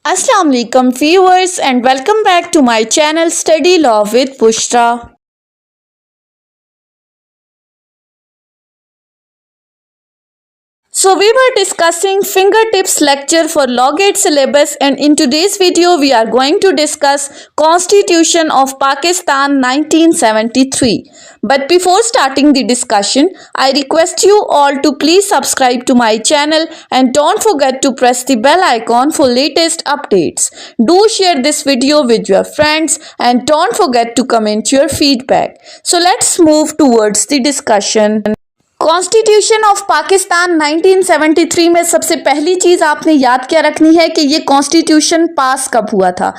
Assalamu alaikum viewers and welcome back to my channel Study Law with Bushra. So we were discussing fingertips lecture for Law Gate syllabus, and in today's video we are going to discuss Constitution of Pakistan 1973. But before starting the discussion, I request you all to please subscribe to my channel and don't forget to press the bell icon for latest updates. Do share this video with your friends and don't forget to comment your feedback. So let's move towards the discussion. Constitution of Pakistan 1973 में सबसे पहली चीज आपने याद क्या रखनी है कि ये कॉन्स्टिट्यूशन पास कब हुआ था।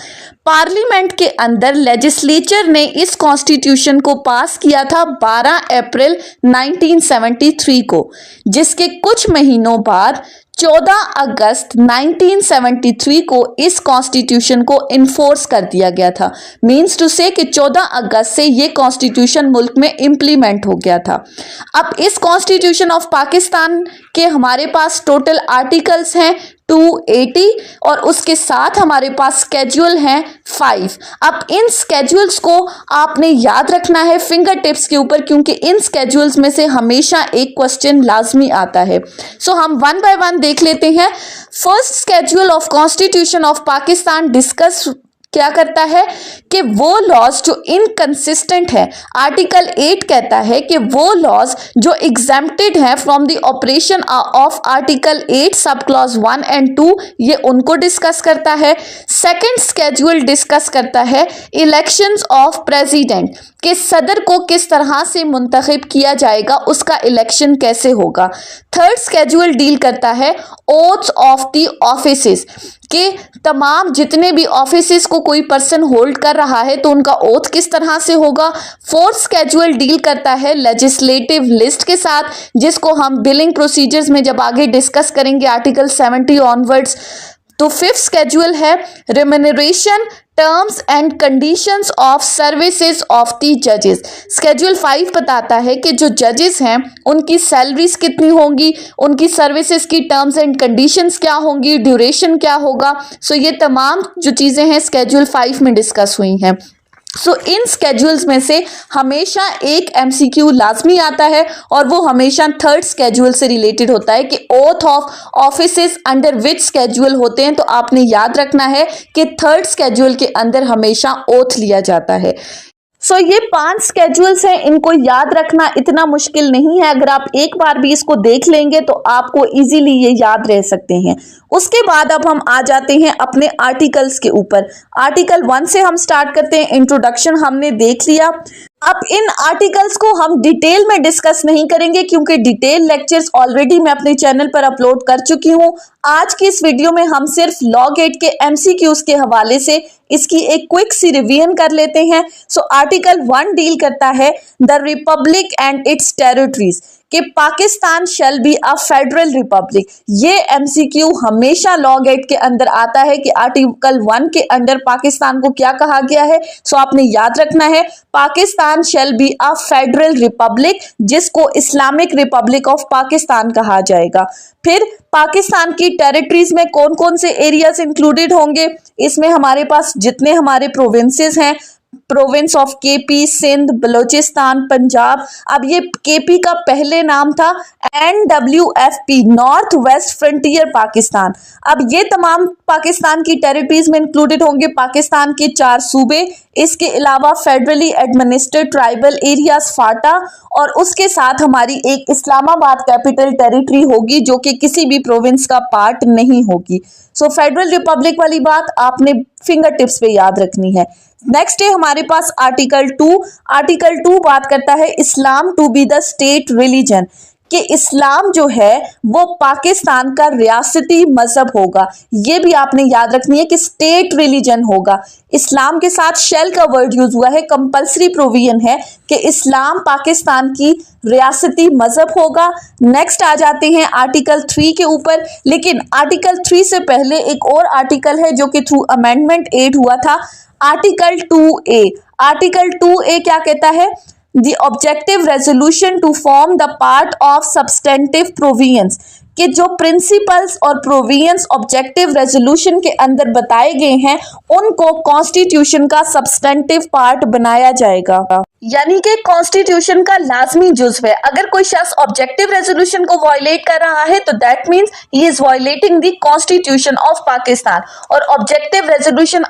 पार्लियामेंट के अंदर लेजिस्लेचर ने इस कॉन्स्टिट्यूशन को पास किया था 12 अप्रैल 1973 को, जिसके कुछ महीनों बाद 14 अगस्त 1973 को इस कॉन्स्टिट्यूशन को इन्फोर्स कर दिया गया था। मीन्स टू से कि 14 अगस्त से ये कॉन्स्टिट्यूशन मुल्क में इम्प्लीमेंट हो गया था। अब इस कॉन्स्टिट्यूशन ऑफ पाकिस्तान के हमारे पास टोटल आर्टिकल्स हैं 280 और उसके साथ हमारे पास स्केड्यूल हैं 5। अब इन स्केड्यूल्स को आपने याद रखना है फिंगर टिप्स के ऊपर, क्योंकि इन स्केड्यूल्स में से हमेशा एक क्वेश्चन लाजमी आता है। सो हम वन बाय वन देख लेते हैं। First schedule of constitution of Pakistan discuss क्या करता है कि वो लॉज जो इनकंसिस्टेंट है, आर्टिकल 8 कहता है कि वो लॉज जो एग्जेम्प्टेड हैं from the operation of article 8 sub clause 1 and 2, ये उनको डिस्कस करता है। सेकंड स्केड्यूल डिस्कस करता है इलेक्शंस ऑफ प्रेसिडेंट, कि सदर को किस तरह से मुंतखब किया जाएगा, उसका इलेक्शन कैसे होगा। थर्ड स्केड्यूल डील करता है ओथ्स ऑफ द ऑफिसेस, कि तमाम जितने भी ऑफिसेस को कोई पर्सन होल्ड कर रहा है तो उनका ओथ किस तरह से होगा। फोर्थ स्केड्यूल डील करता है लेजिस्लेटिव लिस्ट के साथ, जिसको हम बिलिंग प्रोसीजर्स में जब आगे डिस्कस करेंगे आर्टिकल 70 ऑनवर्ड्स। तो फिफ्थ स्केड्यूल है remuneration terms and conditions of services of the जजेस। स्केड्यूल 5 बताता है कि जो जजेस हैं उनकी सैलरीज कितनी होंगी, उनकी सर्विसेज की टर्म्स एंड कंडीशंस क्या होंगी, ड्यूरेशन क्या होगा। सो ये तमाम जो चीज़ें हैं स्केड्यूल 5 में डिस्कस हुई हैं। सो इन स्केड्यूल्स में से हमेशा एक एमसीक्यू लाजमी आता है और वो हमेशा थर्ड स्केड्यूल से रिलेटेड होता है कि oath of offices under which schedule होते हैं। तो आपने याद रखना है कि थर्ड स्केड्यूल के अंदर हमेशा ओथ लिया जाता है। सो ये 5 स्केड्यूल्स हैं, इनको याद रखना इतना मुश्किल नहीं है। अगर आप एक बार भी इसको देख लेंगे तो आपको इजीली ये याद रह सकते हैं। उसके बाद अब हम आ जाते हैं अपने आर्टिकल्स के ऊपर। आर्टिकल 1 से हम स्टार्ट करते हैं। इंट्रोडक्शन हमने देख लिया। अब इन आर्टिकल्स को हम डिटेल में डिस्कस नहीं करेंगे क्योंकि डिटेल लेक्चर्स ऑलरेडी मैं अपने चैनल पर अपलोड कर चुकी हूं। आज की इस वीडियो में हम सिर्फ लॉ गेट के एमसीक्यूज के हवाले से इसकी एक क्विक सी रिवीजन कर लेते हैं। सो आर्टिकल 1 डील करता है the republic and its territories, कि Pakistan shall be a federal republic. ये एमसीक्यू हमेशा लॉ गेट के अंदर आता है कि आर्टिकल 1 के अंदर पाकिस्तान को क्या कहा गया है। सो आपने याद रखना है Pakistan shall be a federal Republic, जिसको इस्लामिक रिपब्लिक ऑफ पाकिस्तान कहा जाएगा। फिर पाकिस्तान की टेरिटरीज में कौन कौन से एरियाज इंक्लूडेड होंगे, इसमें हमारे पास जितने हमारे प्रोविंसेस हैं, province of KP, Sindh, Balochistan, Punjab. अब ये केपी का पहले नाम था NWFP, north west frontier Pakistan. अब ये तमाम पाकिस्तान की टेरिटरीज में इंक्लूडेड होंगे। पाकिस्तान के 4 सूबे, इसके अलावा फेडरली एडमिनिस्ट्रेड ट्राइबल एरियाज फाटा, और उसके साथ हमारी एक इस्लामाबाद कैपिटल टेरिटरी होगी जो कि किसी भी प्रोविंस का पार्ट नहीं होगी। सो फेडरल रिपब्लिक वाली बात आपने फिंगर टिप्स पे याद रखनी है। नेक्स्ट है हमारे पास आर्टिकल 2। आर्टिकल 2 बात करता है Islam to be the state religion, कि इस्लाम जो है वो पाकिस्तान का रियासती मजहब होगा। ये भी आपने याद रखनी है कि स्टेट रिलीजन होगा। इस्लाम के साथ शेल का वर्ड यूज हुआ है, कंपल्सरी प्रोविजन है कि इस्लाम पाकिस्तान की रियासती मजहब होगा। नेक्स्ट आ जाते हैं आर्टिकल 3 के ऊपर, लेकिन आर्टिकल 3 से पहले एक और आर्टिकल है जो कि थ्रू अमेंडमेंट 8 हुआ था, आर्टिकल 2A। आर्टिकल 2A क्या कहता है, the objective resolution to form the part of substantive provisions, कि जो प्रिंसिपल्स और प्रोविजंस ऑब्जेक्टिव रेजोल्यूशन के अंदर बताए गए हैं उनको कॉन्स्टिट्यूशन का सब्सटेंटिव पार्ट बनाया जाएगा, यानी कि कॉन्स्टिट्यूशन का लाजमी जुज़्व है। अगर कोई शख्स ऑब्जेक्टिव रेजोल्यूशन को वायलेट कर रहा है तो that means he is violating the constitution of Pakistan. और ऑब्जेक्टिव रेजोल्यूशन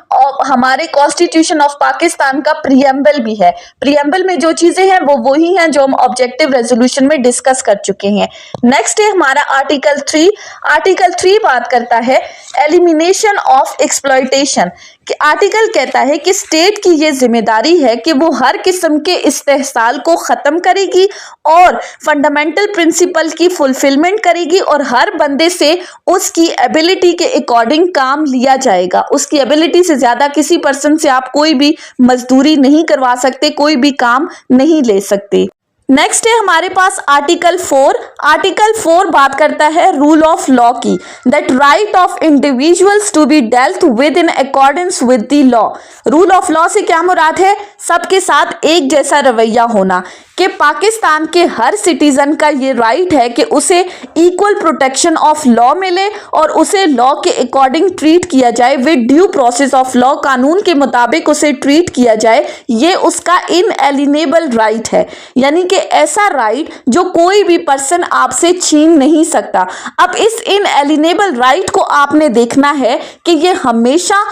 हमारे कॉन्स्टिट्यूशन ऑफ पाकिस्तान का प्रीएम्बल भी है। प्रीएम्बल में जो चीजें हैं वो वही हैं जो हम ऑब्जेक्टिव रेजोल्यूशन में डिस्कस कर चुके हैं। नेक्स्ट है हमारा आर्टिकल 3। आर्टिकल 3 बात करता है एलिमिनेशन ऑफ एक्सप्लॉयटेशन। कि आर्टिकल कहता है कि स्टेट की ये जिम्मेदारी है कि वो हर किस्म के इस्तेहसाल को ख़त्म करेगी और फंडामेंटल प्रिंसिपल की फुलफिलमेंट करेगी और हर बंदे से उसकी एबिलिटी के अकॉर्डिंग काम लिया जाएगा। उसकी एबिलिटी से ज़्यादा किसी पर्सन से आप कोई भी मजदूरी नहीं करवा सकते, कोई भी काम नहीं ले सकते। नेक्स्ट है हमारे पास आर्टिकल 4। आर्टिकल 4 बात करता है रूल ऑफ लॉ की, that right of individuals to be dealt with in accordance with the law. Rule of law से क्या मुराद है? सबके साथ एक जैसा रवैया होना, कि पाकिस्तान के हर सिटीजन का ये राइट है कि उसे इक्वल प्रोटेक्शन ऑफ लॉ मिले और उसे लॉ के अकॉर्डिंग ट्रीट किया जाए, with due process of law, कानून के मुताबिक उसे ट्रीट किया जाए। ये उसका इनएलिनेबल राइट है, यानी कि ऐसा राइट जो कोई भी पर्सन आपसे छीन नहीं सकता। अब इस इनएलिनेबल राइट को आपने देखना है कि ये हमेशा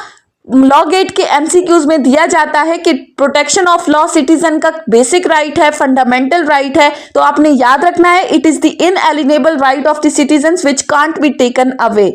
लॉ गेट के एमसीक्यूज में दिया जाता है कि प्रोटेक्शन ऑफ लॉ सिटीजन का बेसिक राइट है, फंडामेंटल राइट है। तो आपने याद रखना है it is the inalienable right of the citizens which can't be taken away.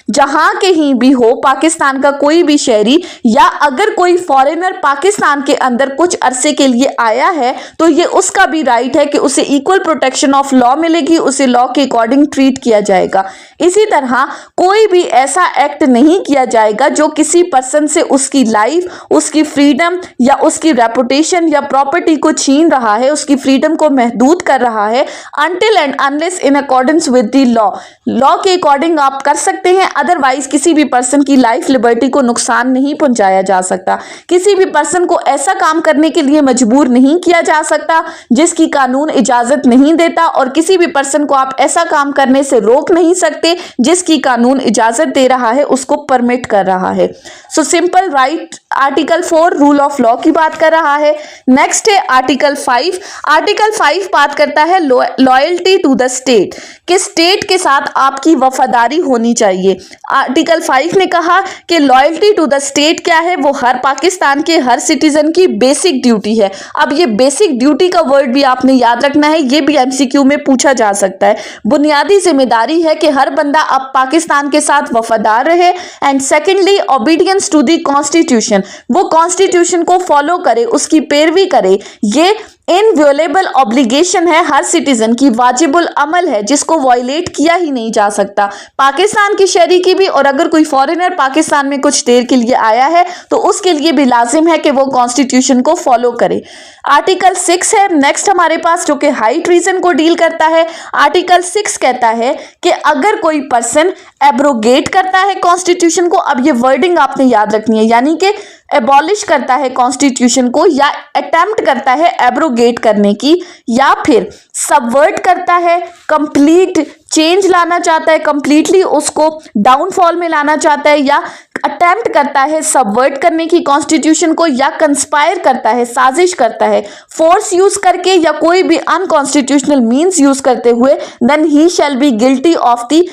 जहां कहीं भी हो पाकिस्तान का कोई भी शहरी या अगर कोई फॉरेनर पाकिस्तान के अंदर कुछ अरसे के लिए आया है तो ये उसका भी राइट है कि उसे इक्वल प्रोटेक्शन ऑफ लॉ मिलेगी, उसे लॉ के अकॉर्डिंग ट्रीट किया जाएगा। इसी तरह कोई भी ऐसा एक्ट नहीं किया जाएगा जो किसी पर्सन से उसकी लाइफ, उसकी फ्रीडम या उसकी रेपुटेशन या प्रॉपर्टी को छीन रहा है, उसकी फ्रीडम को महदूद कर रहा है, until and unless in accordance with the law. Law के अकॉर्डिंग आप कर सकते हैं, अदरवाइज किसी भी पर्सन की लाइफ लिबर्टी को नुकसान नहीं पहुंचाया जा सकता। किसी भी पर्सन को ऐसा काम करने के लिए मजबूर नहीं किया जा सकता जिसकी कानून इजाजत नहीं देता, और किसी भी पर्सन को आप ऐसा काम करने से रोक नहीं सकते जिसकी कानून इजाजत दे रहा है, उसको परमिट कर रहा है। So simple right article 4 rule of law की बात कर रहा है। नेक्स्ट है आर्टिकल 5। आर्टिकल 5 बात करता है लॉयल्टी टू द स्टेट, कि स्टेट के साथ आपकी वफादारी होनी चाहिए। आर्टिकल 5 ने कहा कि लॉयल्टी टू द स्टेट क्या है, वो हर पाकिस्तान के हर सिटीजन की बेसिक ड्यूटी है। अब ये बेसिक ड्यूटी का वर्ड भी आपने याद रखना है, ये भी एमसीक्यू में पूछा जा सकता है। बुनियादी जिम्मेदारी है कि हर बंदा अब पाकिस्तान के साथ वफादार रहे। And secondly obedience to the constitution, वो कॉन्स्टिट्यूशन को फॉलो करे, उसकी पैरवी करे। ये इनवियोलेबल ऑब्लिगेशन है, हर सिटीजन की वाजिबुल अमल है जिसको वायलेट किया ही नहीं जा सकता, पाकिस्तान की शहरी की भी, और अगर कोई फॉरेनर पाकिस्तान में कुछ देर के लिए आया है तो उसके लिए भी लाजिम है कि वो कॉन्स्टिट्यूशन को फॉलो करे। आर्टिकल 6 है नेक्स्ट हमारे पास, जो कि हाई ट्रीजन को डील करता है। आर्टिकल 6 कहता है कि अगर कोई पर्सन एब्रोगेट करता है कॉन्स्टिट्यूशन को, अब ये वर्डिंग आपने याद रखनी है, यानी कि एबॉलिश करता है कॉन्स्टिट्यूशन को, या अटेम्प्ट करता है एब्रोगेट करने की, या फिर सबवर्ट करता है, कंप्लीट चेंज लाना चाहता है, कंप्लीटली उसको डाउनफॉल में लाना चाहता है, या अटेम्प्ट करता है सबवर्ट करने की कॉन्स्टिट्यूशन को, या कंस्पायर करता है, साजिश करता है फोर्स यूज करके या कोई भी अनकॉन्स्टिट्यूशनल मीन्स यूज करते हुए, then he shall be guilty of the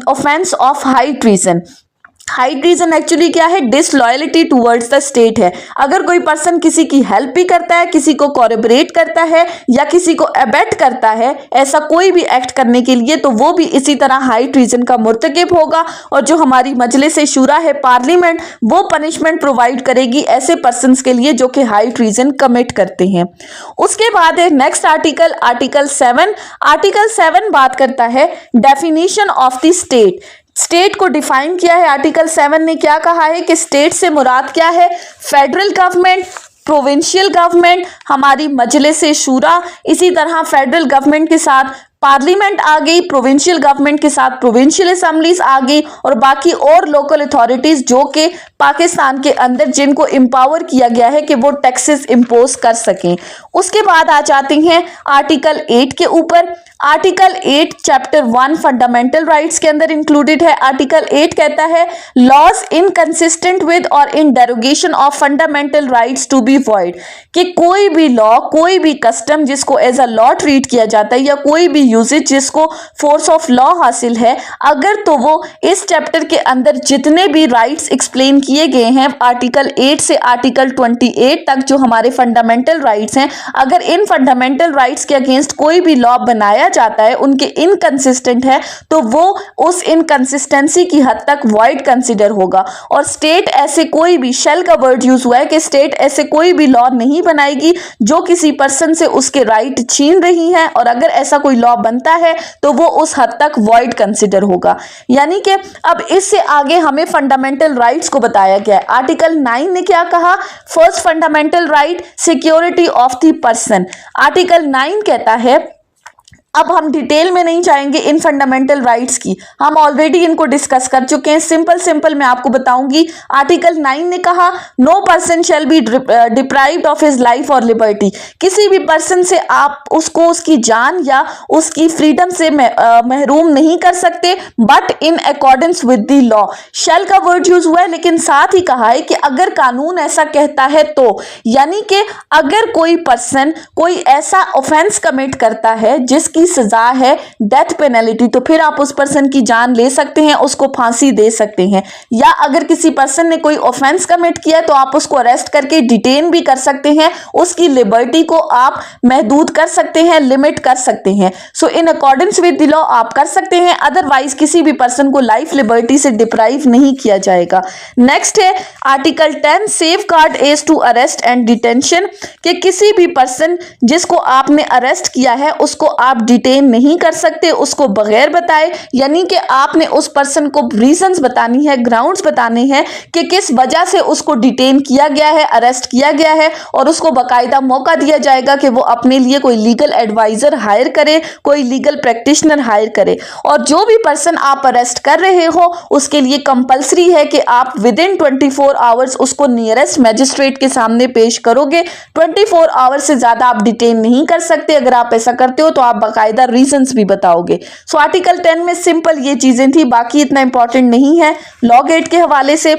offence of high treason. High treason actually क्या है? डिसलॉयलिटी टुवर्ड्स द स्टेट है। अगर कोई पर्सन किसी की हेल्प भी करता है, किसी को कोऑपरेट करता है या किसी को अबेट करता है ऐसा कोई भी एक्ट करने के लिए, तो वो भी इसी तरह हाई ट्रीजन का मुर्तकिब होगा। और जो हमारी मजलिस शूरा है, पार्लियामेंट, वो पनिशमेंट प्रोवाइड करेगी ऐसे पर्सन्स के लिए जो कि हाई ट्रीजन कमिट करते हैं। उसके बाद है नेक्स्ट आर्टिकल, आर्टिकल 7। आर्टिकल 7 बात करता है definition of the state. State को डिफाइन किया है। आर्टिकल 7 ने क्या कहा है कि स्टेट से मुराद क्या है? फेडरल गवर्नमेंट, प्रोविंशियल गवर्नमेंट, हमारी मजलिस शूरा, इसी तरह फेडरल गवर्नमेंट के साथ पार्लियामेंट आ गई, प्रोविंशियल गवर्नमेंट के साथ प्रोविंशियल असेंबलीज आ गई और बाकी और लोकल अथॉरिटीज जो कि पाकिस्तान के अंदर जिनको एम्पावर किया गया है कि वो टैक्सेस इंपोज कर सकें। उसके बाद आ जाते हैं आर्टिकल 8 के ऊपर। आर्टिकल 8 चैप्टर 1 फंडामेंटल राइट्स के अंदर इंक्लूडेड है। आर्टिकल 8 कहता है लॉज इनकंसिस्टेंट विद और in derogation of fundamental rights to be void, कि कोई भी लॉ, कोई भी कस्टम जिसको एज अ लॉ ट्रीट किया जाता है या कोई भी यूजेज जिसको फोर्स ऑफ लॉ हासिल है, अगर तो वो इस चैप्टर के अंदर जितने भी राइट्स एक्सप्लेन किए गए हैं आर्टिकल 8 से आर्टिकल 28 तक जो हमारे फंडामेंटल राइट्स हैं, अगर इन फंडामेंटल राइट्स के अगेंस्ट कोई भी लॉ बनाया जाता है, उनके इनकंसिस्टेंट है, तो वो उस इनकंसिस्टेंसी की हद तक वॉइड कंसिडर होगा। और स्टेट ऐसे कोई भी, शेल का वर्ड यूज हुआ है कि स्टेट ऐसे कोई भी लॉ नहीं बनाएगी जो किसी पर्सन से उसके राइट छीन रही है, और अगर ऐसा कोई लॉ बनता है तो वो उस हद तक वॉइड कंसिडर होगा। यानी कि अब इससे आगे हमें फंडामेंटल राइट्स को बताया गया है। आर्टिकल 9 ने क्या कहा? First fundamental right security of the person. Article 9 कहता है, अब हम डिटेल में नहीं जाएंगे इन फंडामेंटल राइट्स की, हम ऑलरेडी इनको डिस्कस कर चुके हैं। सिंपल मैं आपको बताऊंगी। आर्टिकल 9 ने कहा no person shall be deprived of his life और लिबर्टी, किसी भी पर्सन से आप उसको उसकी जान या उसकी फ्रीडम से महरूम नहीं कर सकते, but in accordance with the law. Shall का वर्ड यूज हुआ है, लेकिन साथ ही कहा है कि अगर कानून ऐसा कहता है तो, यानी कि अगर कोई पर्सन कोई ऐसा ऑफेंस कमिट करता है जिसकी सजा है डेथ पेनल्टी, तो फिर आप उस पर्सन की जान ले सकते हैं, उसको फांसी दे सकते हैं। या अगर किसी पर्सन ने कोई ऑफेंस कमिट किया तो आप उसको अरेस्ट करके डिटेन भी कर सकते हैं, उसकी लिबर्टी को आप महदूद कर सकते हैं, लिमिट कर सकते हैं। So in accordance with the law आप कर सकते हैं, अदरवाइज किसी भी पर्सन को लाइफ लिबर्टी से डिप्राइव नहीं किया जाएगा। नेक्स्ट है article 10 safeguard as to arrest and detention, कि किसी भी पर्सन जिसको आपने अरेस्ट किया है उसको आप डिटेन नहीं कर सकते उसको बगैर बताए, यानी कि आपने उस पर्सन को रीजंस बतानी है, ग्राउंड्स बताने हैं कि किस वजह से उसको डिटेन किया गया है, अरेस्ट किया गया है, और उसको बाकायदा मौका दिया जाएगा कि वो अपने लिए कोई लीगल एडवाइजर हायर करे, कोई लीगल प्रैक्टिशनर हायर करे। और जो भी पर्सन आप अरेस्ट कर रहे हो उसके लिए कंपलसरी है कि आप विद इन 24 आवर्स उसको नियरेस्ट मैजिस्ट्रेट के सामने पेश करोगे। 24 आवर्स से ज्यादा आप डिटेन नहीं कर सकते। अगर आप ऐसा करते हो तो आप बाकायदा रीजंस भी बताओगे। सो आर्टिकल 10 में सिंपल ये चीजें थी, बाकी इतना इंपॉर्टेंट नहीं है लॉ गेट के हवाले से।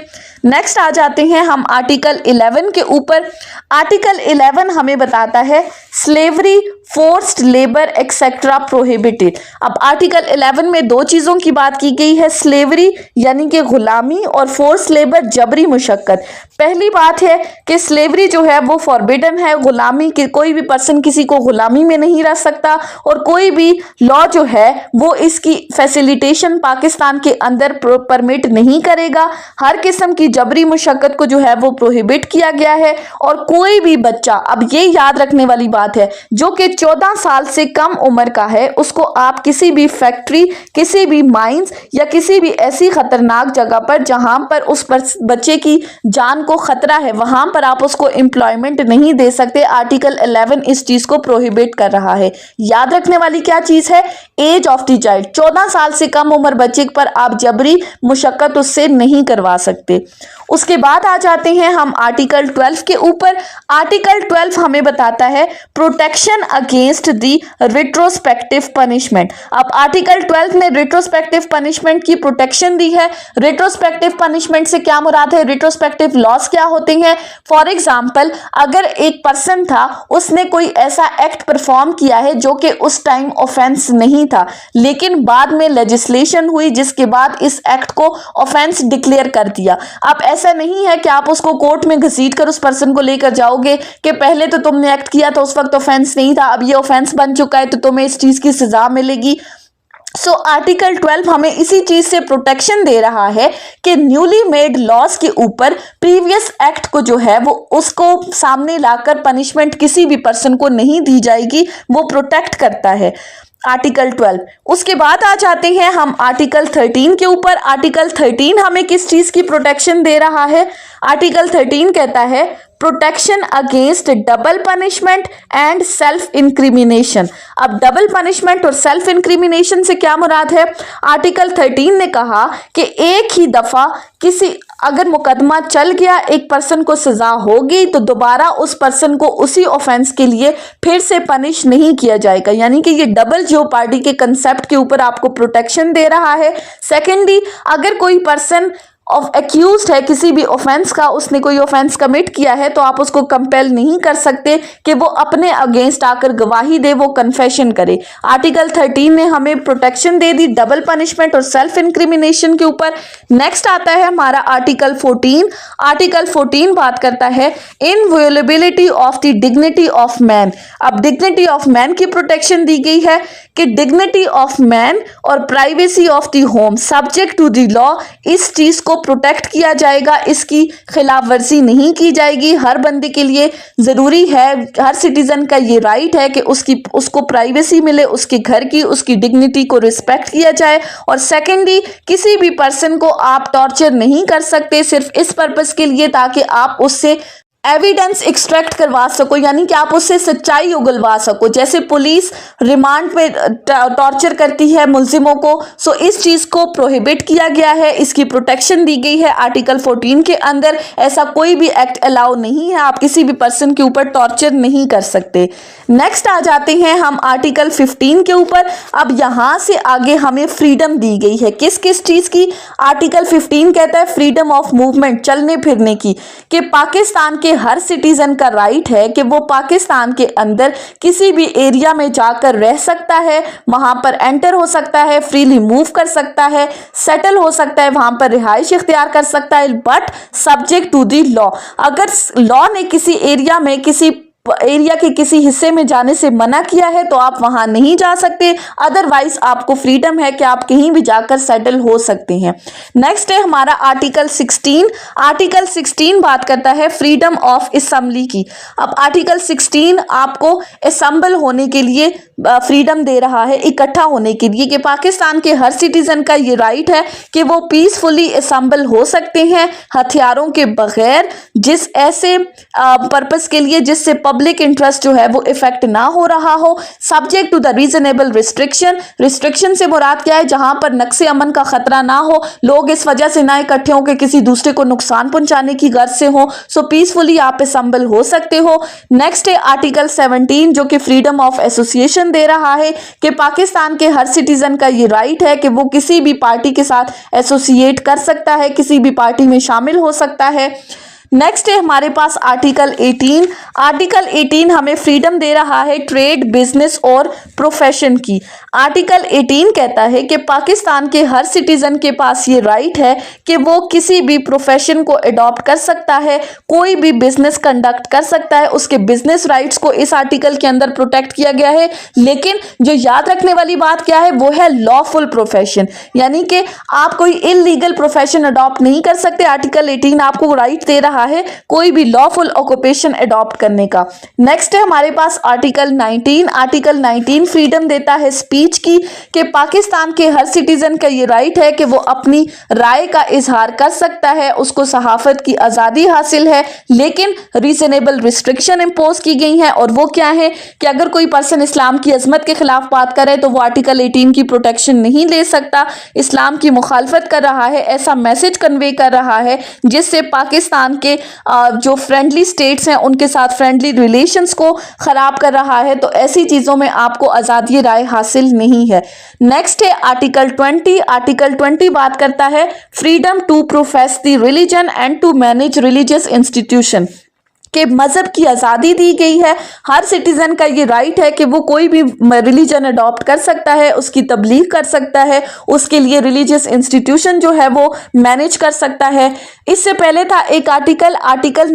नेक्स्ट आ जाते हैं हम आर्टिकल 11 के ऊपर। आर्टिकल 11 हमें बताता है slavery, forced labour etcetera prohibited. अब आर्टिकल 11 में दो चीजों की बात की गई है, स्लेवरी यानी कि गुलामी और फोर्स लेबर जबरी मुशक्कत। पहली बात है कि स्लेवरी जो है वो फॉरबिडन है, गुलामी के कोई भी पर्सन किसी को गुलामी में नहीं रख सकता, और कोई भी लॉ जो है वो इसकी फैसिलिटेशन पाकिस्तान के अंदर परमिट नहीं करेगा। हर किस्म की जबरी मुशक्कत को जो है वो प्रोहिबिट किया गया है। और कोई भी बच्चा, अब ये याद रखने वाली बात है, जो कि 14 साल से कम उम्र का है उसको आप किसी भी फैक्ट्री, किसी भी माइंस या किसी भी ऐसी खतरनाक जगह पर जहां पर उस बच्चे की जान को खतरा है वहां पर आप उसको एम्प्लॉयमेंट नहीं दे सकते। आर्टिकल 11 इस चीज को प्रोहिबिट कर रहा है। याद रखने वाली क्या चीज है? As of the child. 14 साल से कम उम्र बच्चे पर आप जबरी मुशक्कत उससे नहीं करवा सकते। उसके बाद आ जाते हैं हम आर्टिकल 12 के ऊपर। आर्टिकल 12 हमें बताता है protection against the retrospective punishment. अब आर्टिकल 12 ने रिट्रोस्पेक्टिव पनिशमेंट की प्रोटेक्शन दी है। रिट्रोस्पेक्टिव पनिशमेंट से क्या मुराद है? रिट्रोस्पेक्टिव लॉस क्या होते हैं? फॉर एग्जाम्पल, अगर एक पर्सन था, उसने कोई ऐसा एक्ट परफॉर्म किया है जो कि उस टाइम ऑफेंस नहीं था, लेकिन बाद में लेजिस्लेशन हुई जिसके बाद इस एक्ट को ऑफेंस डिक्लेयर कर दिया। अब ऐसा नहीं है कि आप उसको कोर्ट में घसीट कर उस पर्सन को लेकर जाओगे कि पहले तो तुमने एक्ट किया था उस वक्त ऑफेंस नहीं था, अब ये ऑफेंस बन चुका है तो तुम्हें इस चीज की सजा मिलेगी। सो आर्टिकल 12 हमें इसी चीज से प्रोटेक्शन दे रहा है कि न्यूली मेड लॉस के ऊपर प्रीवियस एक्ट को जो है वो उसको सामने लाकर पनिशमेंट किसी भी पर्सन को नहीं दी जाएगी, वो प्रोटेक्ट करता है आर्टिकल 12। उसके बाद आ जाते हैं हम आर्टिकल 13 के ऊपर। आर्टिकल 13 हमें किस चीज की प्रोटेक्शन दे रहा है? आर्टिकल 13 कहता है protection against double punishment and self incrimination. अब डबल पनिशमेंट और सेल्फ इंक्रिमिनेशन से क्या मुराद है? आर्टिकल 13 ने कहा कि एक ही दफा अगर मुकदमा चल गया, एक पर्सन को सजा हो गई, तो दोबारा उस पर्सन को उसी ऑफेंस के लिए फिर से पनिश नहीं किया जाएगा। यानी कि ये डबल जेओपार्डी के कंसेप्ट के ऊपर आपको प्रोटेक्शन दे रहा है। सेकेंडली, अगर कोई पर्सन एक्यूज्ड है किसी भी ऑफेंस का, उसने कोई ऑफेंस कमिट किया है, तो आप उसको कंपेल नहीं कर सकते कि वो अपने अगेंस्ट आकर गवाही दे, वो कन्फेशन करे। आर्टिकल 13 ने हमें प्रोटेक्शन दे दी डबल पनिशमेंट और सेल्फ इंक्रिमिनेशन के ऊपर। नेक्स्ट आता है हमारा आर्टिकल 14। आर्टिकल 14 बात करता है inviolability of the dignity of man. अब डिग्निटी ऑफ मैन की प्रोटेक्शन दी गई है कि डिग्निटी ऑफ मैन और privacy of the home subject to the law, इस चीज को प्रोटेक्ट किया जाएगा, इसकी खिलाफ वर्जी नहीं की जाएगी। हर बंदे के लिए जरूरी है, हर सिटीजन का ये राइट है कि उसको प्राइवेसी मिले, उसके घर की, उसकी डिग्निटी को रिस्पेक्ट किया जाए। और सेकेंडली, किसी भी पर्सन को आप टॉर्चर नहीं कर सकते सिर्फ इस पर्पस के लिए ताकि आप उससे एविडेंस एक्सट्रैक्ट करवा सको, यानी कि आप उससे सच्चाई उगलवा सको। जैसे पुलिस रिमांड पे टॉर्चर करती है मुल्जिमों को, सो इस चीज को प्रोहिबिट किया गया है, इसकी प्रोटेक्शन दी गई है आर्टिकल 14 के अंदर। ऐसा कोई भी एक्ट अलाउ नहीं है, आप किसी भी पर्सन के ऊपर टॉर्चर नहीं कर सकते। नेक्स्ट आ जाते हैं हम आर्टिकल 15 के ऊपर। अब यहां से आगे हमें फ्रीडम दी गई है, किस किस चीज की? आर्टिकल 15 कहता है फ्रीडम ऑफ मूवमेंट, चलने फिरने की, कि पाकिस्तान के हर सिटीजन का राइट है कि वो पाकिस्तान के अंदर किसी भी एरिया में जाकर रह सकता है, वहां पर एंटर हो सकता है, फ्रीली मूव कर सकता है, सेटल हो सकता है, वहां पर रिहाइश इख्तियार कर सकता है, but subject to the law. अगर लॉ ने किसी एरिया में के किसी हिस्से में जाने से मना किया है तो आप वहां नहीं जा सकते, अदरवाइज आपको फ्रीडम है कि आप कहीं भी जाकर सेटल हो सकते हैं। नेक्स्ट है हमारा आर्टिकल 16। आर्टिकल 16 बात करता है फ्रीडम ऑफ असेंबली की। अब आर्टिकल 16 आपको असेंबल होने के लिए फ्रीडम दे रहा है, इकट्ठा होने के लिए, कि पाकिस्तान के हर सिटीजन का ये राइट है कि वो पीसफुली असेंबल हो सकते हैं हथियारों के बगैर, जिस ऐसे पर्पस के लिए जिससे पब्लिक इंटरेस्ट जो है वो इफेक्ट ना हो रहा हो, subject to the reasonable restriction. Restriction से मुराद क्या है? जहां पर नक्शे अमन का खतरा ना हो, लोग इस वजह से ना इकट्ठे हो कि किसी दूसरे को नुकसान पहुंचाने की गर्ज से हो, सो पीसफुली आप असेंबल हो सकते हो। नेक्स्ट है आर्टिकल 17 जो कि फ्रीडम ऑफ एसोसिएशन दे रहा है कि पाकिस्तान के हर सिटीजन का ये राइट है कि वो किसी भी पार्टी के साथ एसोसिएट कर सकता है, किसी भी पार्टी में शामिल हो सकता है। नेक्स्ट है हमारे पास आर्टिकल 18। आर्टिकल 18 हमें फ्रीडम दे रहा है ट्रेड, बिजनेस और प्रोफेशन की। आर्टिकल 18 कहता है कि पाकिस्तान के हर सिटीजन के पास ये राइट है कि वो किसी भी प्रोफेशन को अडॉप्ट कर सकता है, कोई भी बिजनेस कंडक्ट कर सकता है, उसके बिजनेस राइट्स को इस आर्टिकल के अंदर प्रोटेक्ट किया गया है। लेकिन जो याद रखने वाली बात क्या है, वो है लॉफुल प्रोफेशन, यानी कि आप कोई इलीगल प्रोफेशन अडॉप्ट नहीं कर सकते। आर्टिकल 18 आपको राइट दे रहा है कोई भी लॉफुल ऑक्यूपेशन अडॉप्ट करने का। नेक्स्ट है हमारे पास आर्टिकल 19। आर्टिकल 19 फ्रीडम देता है स्पीच की, कि पाकिस्तान के हर सिटीजन का ये राइट है कि वो अपनी राय का इजहार कर सकता है, उसको सहाफत की आज़ादी हासिल है, लेकिन रीजनेबल रिस्ट्रिक्शन इम्पोज की गई है। और वो क्या है कि अगर कोई पर्सन इस्लाम की अजमत के खिलाफ बात करे तो वो आर्टिकल 18 की प्रोटेक्शन नहीं ले सकता, इस्लाम की मुखालफत कर रहा है, ऐसा मैसेज कन्वे कर रहा है जिससे पाकिस्तान के जो फ्रेंडली स्टेट्स हैं उनके साथ फ्रेंडली रिलेशंस को खराब कर रहा है। तो ऐसी चीजों में आपको आज़ादी राय हासिल नहीं है। नेक्स्ट है आर्टिकल 20। आर्टिकल 20 बात करता है freedom to profess the religion and to manage religious institution, के मजहब की आज़ादी दी गई है। हर सिटीजन का ये राइट है कि वो कोई भी रिलीजन अडॉप्ट कर सकता है, उसकी तबलीग कर सकता है, उसके लिए रिलीजियस इंस्टीट्यूशन जो है वो मैनेज कर सकता है। इससे पहले था एक आर्टिकल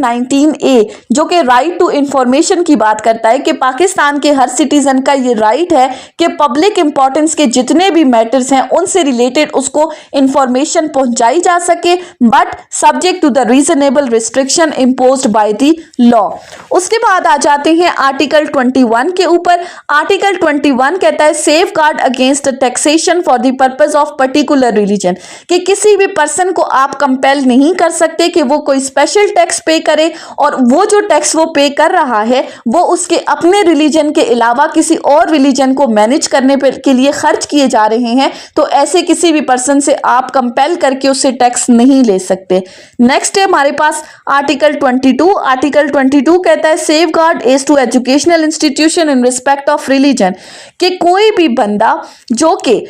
19A जो कि राइट टू इंफॉर्मेशन की बात करता है कि पाकिस्तान के हर सिटीजन का ये राइट है कि पब्लिक इंपॉर्टेंस के जितने भी मैटर्स हैं उनसे रिलेटेड उसको इंफॉर्मेशन पहुंचाई जा सके, but subject to the reasonable restriction imposed by the law. उसके बाद आ जाते हैं आर्टिकल 21 के ऊपर। आर्टिकल 21 कहता है safe guard against taxation for the purpose of particular religion, कि किसी भी पर्सन को आप कंपेल नहीं कर सकते कि वो कोई स्पेशल टैक्स पे करे, और वो जो टैक्स वो पे कर रहा है वो उसके अपने रिलीजन के अलावा किसी और रिलीजन को मैनेज करने के लिए खर्च किए जा रहे हैं, तो ऐसे किसी भी पर्सन से आप कंपेल करके उससे टैक्स नहीं ले सकते। नेक्स्ट है हमारे पास आर्टिकल 22। आर्टिकल 22 कहता है safeguard as to educational institution in respect of religion, कि कोई भी बंदा जो कि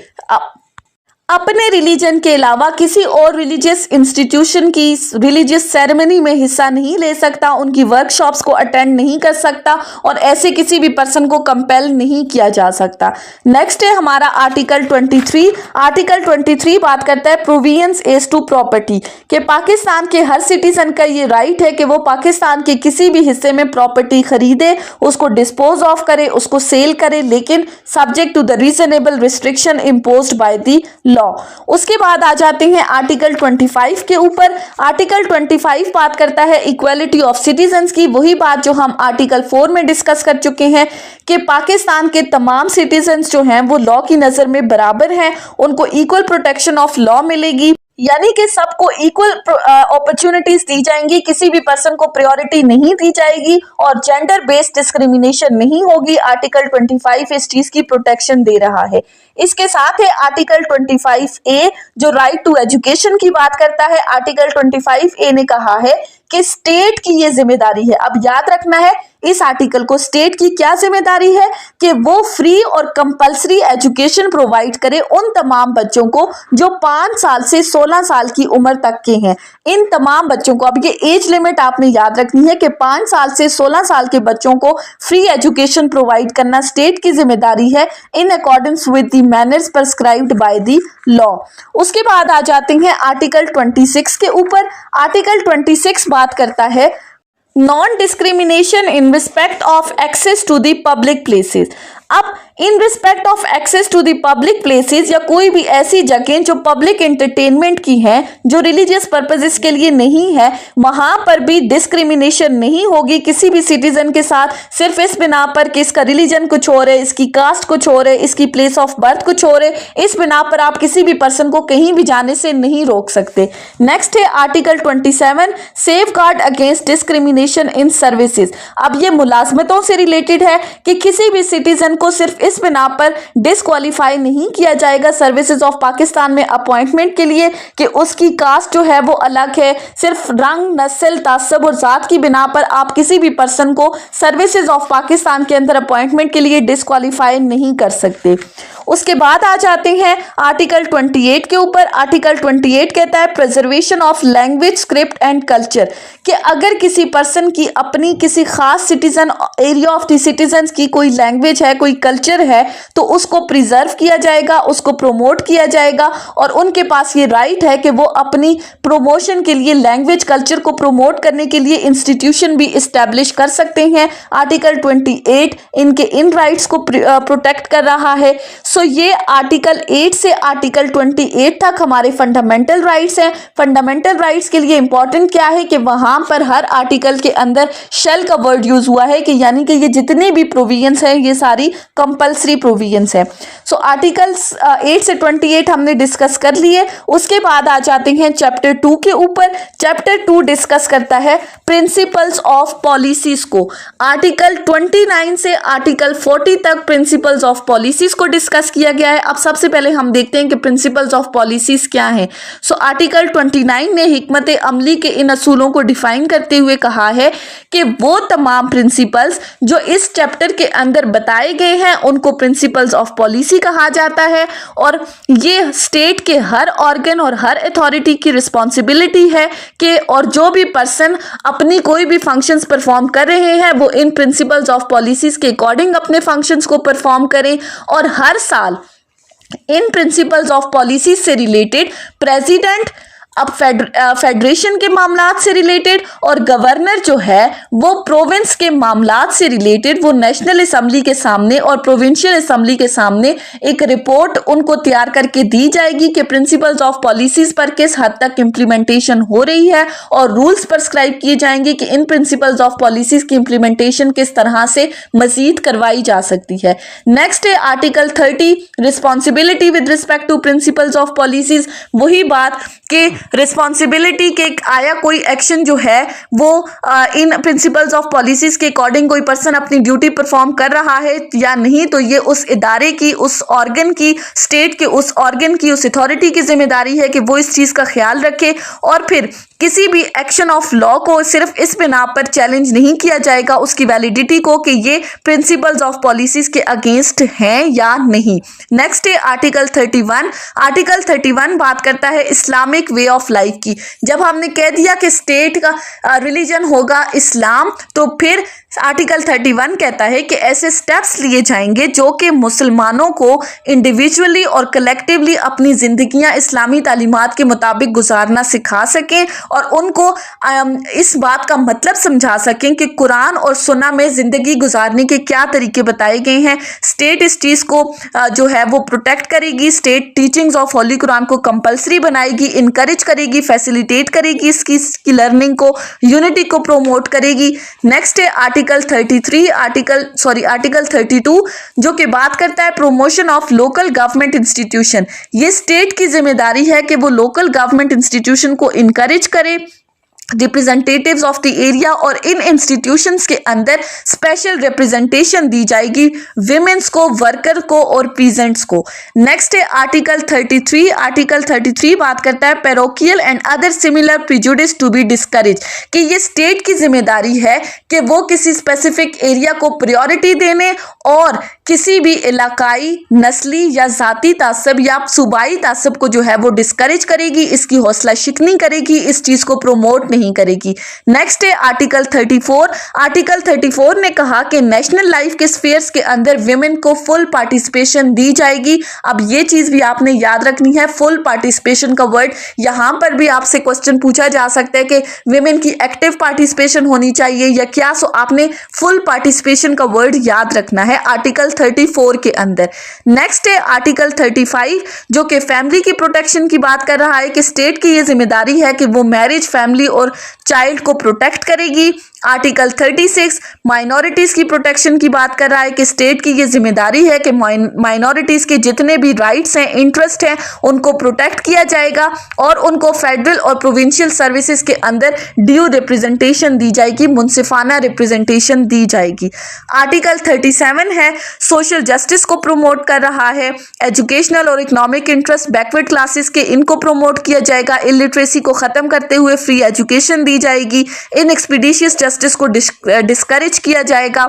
अपने रिलीजन के अलावा किसी और रिलीजियस इंस्टीट्यूशन की रिलीजियस सेरेमनी में हिस्सा नहीं ले सकता, उनकी वर्कशॉप्स को अटेंड नहीं कर सकता, और ऐसे किसी भी पर्सन को कंपेल नहीं किया जा सकता। नेक्स्ट है हमारा आर्टिकल 23। आर्टिकल 23 बात करता है प्रोविजंस एज टू प्रॉपर्टी, कि पाकिस्तान के हर सिटीजन का ये राइट है कि वो पाकिस्तान के किसी भी हिस्से में प्रॉपर्टी खरीदे, उसको डिस्पोज ऑफ करे, उसको सेल करे, लेकिन subject to the reasonable restriction imposed by the law. उसके बाद आ जाते हैं आर्टिकल 25 के ऊपर। आर्टिकल 25 बात करता है इक्वालिटी ऑफ सिटीजन्स की, वही बात जो हम आर्टिकल 4 में डिस्कस कर चुके हैं कि पाकिस्तान के तमाम सिटीजन्स जो हैं वो लॉ की नजर में बराबर हैं, उनको इक्वल प्रोटेक्शन ऑफ लॉ मिलेगी, यानी कि सबको इक्वल अपॉर्चुनिटीज दी जाएंगी, किसी भी पर्सन को प्रायोरिटी नहीं दी जाएगी और जेंडर बेस्ड डिस्क्रिमिनेशन नहीं होगी। आर्टिकल 25 इस चीज की प्रोटेक्शन दे रहा है। इसके साथ है आर्टिकल 25A जो राइट टू एजुकेशन की बात करता है। आर्टिकल 25A ने कहा है कि स्टेट की ये जिम्मेदारी है, अब याद रखना है इस आर्टिकल को, स्टेट की क्या जिम्मेदारी है कि वो फ्री और कंपलसरी एजुकेशन प्रोवाइड करे उन तमाम बच्चों को जो 5 साल से 16 साल की उम्र तक के हैं। इन तमाम बच्चों को, अब ये एज लिमिट आपने याद रखनी है कि 5 साल से 16 साल के बच्चों को फ्री एजुकेशन प्रोवाइड करना स्टेट की जिम्मेदारी है इन accordance with the manners prescribed bye the law. उसके बाद आ जाते हैं आर्टिकल 26 के ऊपर। आर्टिकल 26 बात करता है non discrimination in respect of access to the public places. अब in respect of access to the public places, या कोई भी ऐसी जगह जो पब्लिक एंटरटेनमेंट की हैं, जो रिलीजियस पर्पसेस के लिए नहीं है, वहां पर भी डिस्क्रिमिनेशन नहीं होगी किसी भी सिटीजन के साथ, सिर्फ इस बिना पर कि इसका रिलीजन कुछ और है, इसकी कास्ट कुछ और है, इसकी प्लेस ऑफ बर्थ कुछ और है, इस बिना पर आप किसी भी पर्सन को कहीं भी जाने से नहीं रोक सकते। नेक्स्ट है article 27 safe guard against discrimination in services. अब ये मुलाजमतों से रिलेटेड है कि किसी भी सिटीजन को सिर्फ इस बिना पर डिस्क्वालीफाई नहीं किया जाएगा सर्विसेज ऑफ पाकिस्तान में अपॉइंटमेंट के लिए कि उसकी कास्ट जो है वो अलग है, सिर्फ रंग, नस्ल, तासब और जात की बिना पर आप किसी भी पर्सन को सर्विसेज ऑफ पाकिस्तान के अंदर अपॉइंटमेंट के लिए डिस्क्वालीफाई नहीं कर सकते। उसके बाद आ जाते हैं आर्टिकल 28 के ऊपर। आर्टिकल 28 कहता है preservation of language, script and culture, कि अगर किसी पर्सन की अपनी किसी खास citizen area of the citizens की कोई लैंग्वेज है, कोई कल्चर है, तो उसको प्रिजर्व किया जाएगा, उसको प्रोमोट किया जाएगा, और उनके पास ये राइट है कि वो अपनी प्रोमोशन के लिए लैंग्वेज कल्चर को प्रोमोट करने के लिए इंस्टीट्यूशन भी इस्टेब्लिश कर सकते हैं। आर्टिकल 28 इनके इन राइट्स को प्रोटेक्ट कर रहा है। सो ये आर्टिकल 8 से आर्टिकल 28 तक हमारे फंडामेंटल राइट्स हैं। फंडामेंटल राइट्स के लिए इंपॉर्टेंट क्या है कि वहां पर हर आर्टिकल के अंदर शेल का वर्ड यूज हुआ है, कि यानी कि ये जितने भी प्रोविजंस हैं ये सारी कंपल्सरी प्रोविजंस है। सो आर्टिकल्स 8 से 28 हमने डिस्कस कर लिए। उसके बाद आ जाते हैं चैप्टर 2 के ऊपर। चैप्टर 2 डिस्कस करता है प्रिंसिपल्स ऑफ पॉलिसीज को। आर्टिकल 29 से आर्टिकल 40 तक प्रिंसिपल्स ऑफ पॉलिसीज को डिस्कस किया गया है। अब सबसे पहले हम देखते हैं कि प्रिंसिपल्स ऑफ पॉलिसीज क्या है। सो आर्टिकल 29 ने हिकमत अमली के इन असूलों को डिफाइन करते हुए कहा है कि वो तमाम प्रिंसिपल्स जो इस चैप्टर के अंदर बताए गए हैं उनको प्रिंसिपल्स ऑफ पॉलिसी कहा जाता है, और ये स्टेट के हर ऑर्गन और हर अथॉरिटी की रिस्पॉन्सिबिलिटी है कि और जो भी पर्सन अपनी कोई भी फंक्शंस परफॉर्म कर रहे हैं वो इन प्रिंसिपल्स ऑफ पॉलिसीज के अकॉर्डिंग अपने फंक्शंस को परफॉर्म करें, और हर साल इन प्रिंसिपल्स ऑफ पॉलिसीज से रिलेटेड प्रेसिडेंट अब फेडरेशन के मामलात से रिलेटेड और गवर्नर जो है वो प्रोविंस के मामलात से रिलेटेड वो नेशनल असेंबली के सामने और प्रोविंशियल असेंबली के सामने एक रिपोर्ट उनको तैयार करके दी जाएगी कि प्रिंसिपल्स ऑफ पॉलिसीज पर किस हद तक इम्प्लीमेंटेशन हो रही है और रूल्स प्रिस्क्राइब किए जाएंगे कि इन प्रिंसिपल्स ऑफ पॉलिसीज की इम्प्लीमेंटेशन किस तरह से मजीद करवाई जा सकती है। नेक्स्ट है article 30 responsibility with respect to principles of policies. वही बात कि रिस्पॉन्सिबिलिटी के आया कोई एक्शन जो है वो इन प्रिंसिपल्स ऑफ पॉलिसीज के अकॉर्डिंग कोई पर्सन अपनी ड्यूटी परफॉर्म कर रहा है या नहीं, तो ये उस इदारे की, उस ऑर्गन की, स्टेट के उस ऑर्गन की, उस अथॉरिटी की जिम्मेदारी है कि वो इस चीज का ख्याल रखे। और फिर किसी भी एक्शन ऑफ लॉ को सिर्फ इस बिना पर चैलेंज नहीं किया जाएगा उसकी वैलिडिटी को कि ये प्रिंसिपल्स ऑफ पॉलिसीज के अगेंस्ट हैं या नहीं। नेक्स्ट है आर्टिकल 31। आर्टिकल 31 बात करता है इस्लामिक वे ऑफ लाइफ की। जब हमने कह दिया कि स्टेट का रिलीजन होगा इस्लाम, तो फिर आर्टिकल 31 कहता है कि ऐसे स्टेप्स लिए जाएंगे जो कि मुसलमानों को इंडिविजुअली और कलेक्टिवली अपनी जिंदगियां इस्लामी तालीमात के मुताबिक गुजारना सिखा सकें और उनको इस बात का मतलब समझा सकें कि कुरान और सुन्ना में जिंदगी गुजारने के क्या तरीके बताए गए हैं। स्टेट इस चीज़ को जो है वो प्रोटेक्ट करेगी। State teachings of Holi Quran को कंपलसरी बनाएगी, इनकरेज करेगी, फैसिलिटेट करेगी इसकी लर्निंग को, यूनिटी को प्रोमोट करेगी। नेक्स्ट है आर्टिकल 32 जो कि बात करता है promotion of local government institution. ये स्टेट की जिम्मेदारी है कि वो लोकल गवर्नमेंट इंस्टीट्यूशन को इनकरेज करे, रिप्रेजेंटेटिव्स ऑफ द एरिया, और इन इंस्टीट्यूशंस के अंदर स्पेशल रिप्रेजेंटेशन दी जाएगी विमेंस को, वर्कर को और पीजेंट्स को। नेक्स्ट है आर्टिकल 33। आर्टिकल 33 बात करता है parochial and other similar prejudice to be discourage, कि ये स्टेट की जिम्मेदारी है कि वो किसी स्पेसिफिक एरिया को प्रायोरिटी देने और किसी भी इलाकाई, नस्ली या जाती तासब या सूबाई तासब को जो है वो डिस्करेज करेगी, इसकी हौसला शिकनी करेगी, इस चीज को प्रोमोट नहीं करेगी। नेक्स्ट है आर्टिकल 34। आर्टिकल 34 ने कहा कि नेशनल लाइफ के स्फीयर्स के अंदर विमेन को फुल पार्टिसिपेशन दी जाएगी। अब ये चीज भी आपने याद रखनी है, फुल पार्टिसिपेशन का वर्ड यहां पर भी आपसे क्वेश्चन पूछा जा सकता है कि विमेन की एक्टिव पार्टिसिपेशन होनी चाहिए या क्या, सो आपने फुल पार्टिसिपेशन का वर्ड याद रखना है आर्टिकल 34 के अंदर। नेक्स्ट है आर्टिकल 35 जो कि फैमिली की प्रोटेक्शन की बात कर रहा है कि स्टेट की ये जिम्मेदारी है कि वो मैरिज, फैमिली और चाइल्ड को प्रोटेक्ट करेगी। आर्टिकल 36 माइनॉरिटीज की प्रोटेक्शन की बात कर रहा है कि स्टेट की ये जिम्मेदारी है कि माइनॉरिटीज के जितने भी राइट्स हैं, इंटरेस्ट हैं, उनको प्रोटेक्ट किया जाएगा और उनको फेडरल और प्रोविंशियल सर्विसेज के अंदर ड्यू रिप्रेजेंटेशन दी जाएगी, मुनसिफाना रिप्रेजेंटेशन दी जाएगी। आर्टिकल 37 है सोशल जस्टिस को प्रमोट कर रहा है, एजुकेशनल और इकोनॉमिक इंटरेस्ट बैकवर्ड क्लासेस के, इनको प्रमोट किया जाएगा, इलिटरेसी को खत्म करते हुए फ्री एजुकेशन दी जाएगी, इन एक्सपीडिशियस जस्टिस को डिस्करेज किया जाएगा।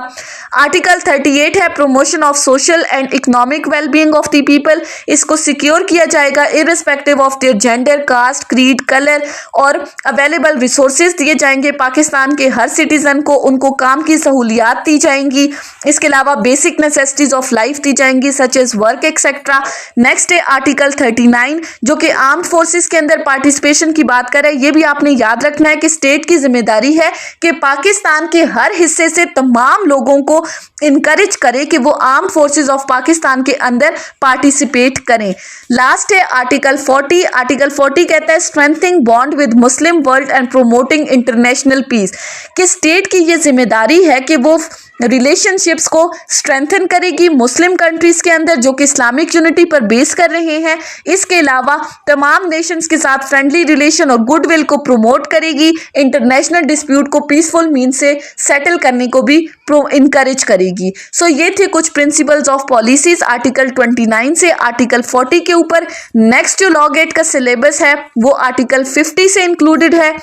आर्टिकल 38 है promotion of social and economic wellbeing of the people, इसको सिक्योर किया जाएगा irrespective of their gender, caste, creed, colour, और अवेलेबल रिसोर्सेज दिए जाएंगे पाकिस्तान के हर सिटीजन को, उनको काम की सहूलियात दी जाएंगी। इसके अलावा बेसिक नेसेसिटीज ऑफ लाइफ दी जाएंगी such as work etcetera. Next है आर्टिकल 39 जो कि आर्म्ड फोर्सेस के अंदर पार्टिसिपेशन की बात कर रहा है। ये भी आपने याद रखना है कि स्टेट की जिम्मेदारी है कि पाकिस्तान के हर हिस्से से तमाम लोगों को इनकरेज करे कि वो आर्म फोर्सेस ऑफ पाकिस्तान के अंदर पार्टिसिपेट करें। लास्ट है आर्टिकल 40। आर्टिकल 40 कहता है strengthening bond with Muslim world and promoting international peace, कि स्टेट की ये जिम्मेदारी है कि वो रिलेशनशिप्स को स्ट्रेंथन करेगी मुस्लिम कंट्रीज के अंदर जो कि इस्लामिक यूनिटी पर बेस कर रहे हैं। इसके अलावा तमाम नेशंस के साथ फ्रेंडली रिलेशन और गुडविल को प्रमोट करेगी, इंटरनेशनल डिस्प्यूट को पीसफुल मीन से सेटल करने को भी इनकरेज करेगी। सो ये थे कुछ प्रिंसिपल्स ऑफ पॉलिसीज आर्टिकल 29 से आर्टिकल 40 के ऊपर। नेक्स्ट जो लॉ गेट का सिलेबस है वो आर्टिकल 50 से इंक्लूडेड है।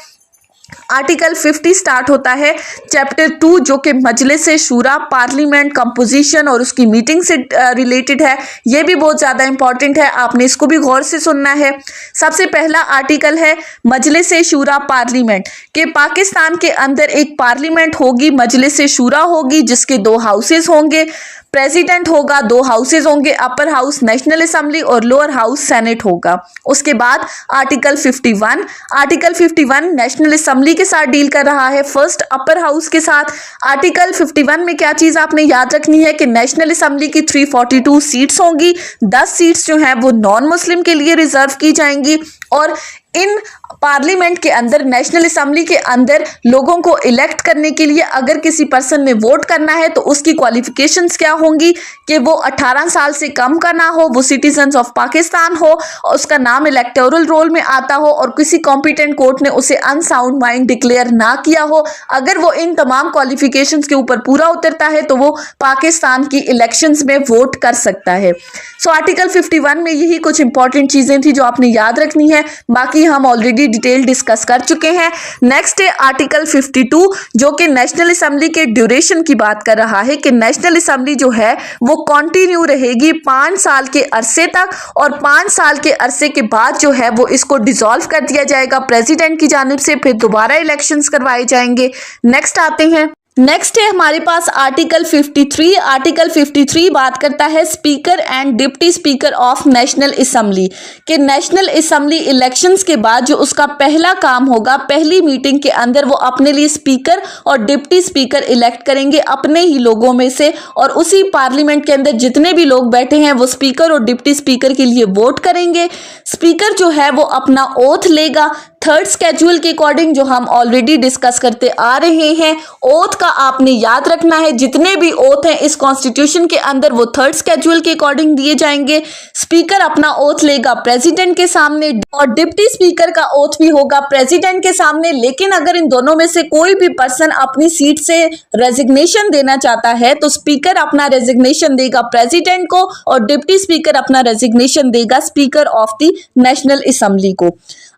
आर्टिकल 50 स्टार्ट होता है चैप्टर 2 जो कि मजलिस शूरा, पार्लियामेंट कंपोजिशन और उसकी मीटिंग से रिलेटेड है। ये भी बहुत ज़्यादा इंपॉर्टेंट है, आपने इसको भी गौर से सुनना है। सबसे पहला आर्टिकल है मजलिस शूरा पार्लियामेंट, कि पाकिस्तान के अंदर एक पार्लियामेंट होगी, मजलिस शूरा होगी जिसके 2 हाउसेस होंगे। प्रेसिडेंट होगा, 2 हाउसेज होंगे, अपर हाउस नेशनल असेंबली और लोअर हाउस सेनेट होगा। उसके बाद आर्टिकल 51 नेशनल असेंबली के साथ डील कर रहा है, फर्स्ट अपर हाउस के साथ। आर्टिकल 51 में क्या चीज आपने याद रखनी है कि नेशनल असेंबली की 342 सीट्स होंगी, 10 सीट्स जो हैं वो नॉन मुस्लिम के लिए रिजर्व की जाएंगी और इन पार्लियामेंट के अंदर, नेशनल असेंबली के अंदर लोगों को इलेक्ट करने के लिए अगर किसी पर्सन ने वोट करना है तो उसकी क्वालिफिकेशंस क्या होंगी कि वो 18 साल से कम का ना हो, वो सिटीजन ऑफ पाकिस्तान हो, उसका नाम इलेक्टोरल रोल में आता हो और किसी कॉम्पिटेंट कोर्ट ने उसे अनसाउंड माइंड डिक्लेयर ना किया हो। अगर वो इन तमाम क्वालिफिकेशंस के ऊपर पूरा उतरता है तो वो पाकिस्तान की इलेक्शंस में वोट कर सकता है। सो आर्टिकल 51 में यही कुछ इंपॉर्टेंट चीजें थी जो आपने याद रखनी है, बाकी हम ऑलरेडी डिटेल डिस्कस कर चुके हैं। नेक्स्ट है आर्टिकल 52 जो कि नेशनल असेंबली के ड्यूरेशन की बात कर रहा है कि नेशनल असेंबली जो है वो कंटिन्यू रहेगी 5 साल के अरसे तक और 5 साल के अरसे के बाद जो है वो इसको डिसॉल्व कर दिया जाएगा प्रेसिडेंट की जानिब से, फिर दोबारा इलेक्शंस करवाए जाएंगे। नेक्स्ट आते हैं, नेक्स्ट है हमारे पास आर्टिकल 53। आर्टिकल 53 बात करता है speaker and deputy speaker of national assembly कि नेशनल असेंबली इलेक्शंस के बाद जो उसका पहला काम होगा, पहली मीटिंग के अंदर वो अपने लिए स्पीकर और डिप्टी स्पीकर इलेक्ट करेंगे अपने ही लोगों में से और उसी पार्लियामेंट के अंदर जितने भी लोग बैठे हैं वो स्पीकर और डिप्टी स्पीकर के लिए वोट करेंगे। स्पीकर जो है वो अपना ओथ लेगा थर्ड स्केड्यूल के अकॉर्डिंग, जो हम ऑलरेडी डिस्कस करते आ रहे हैं। ओथ का आपने याद रखना है, जितने भी ओथ हैं इस कॉन्स्टिट्यूशन के अंदर वो थर्ड स्केड्यूल के अकॉर्डिंग दिए जाएंगे। स्पीकर अपना ओथ लेगा प्रेसिडेंट के सामने और डिप्टी स्पीकर का ओथ भी होगा प्रेसिडेंट के सामने। लेकिन अगर इन दोनों में से कोई भी पर्सन अपनी सीट से रेजिग्नेशन देना चाहता है तो स्पीकर अपना रेजिग्नेशन देगा प्रेसिडेंट को और डिप्टी स्पीकर अपना रेजिग्नेशन देगा speaker of the national assembly को।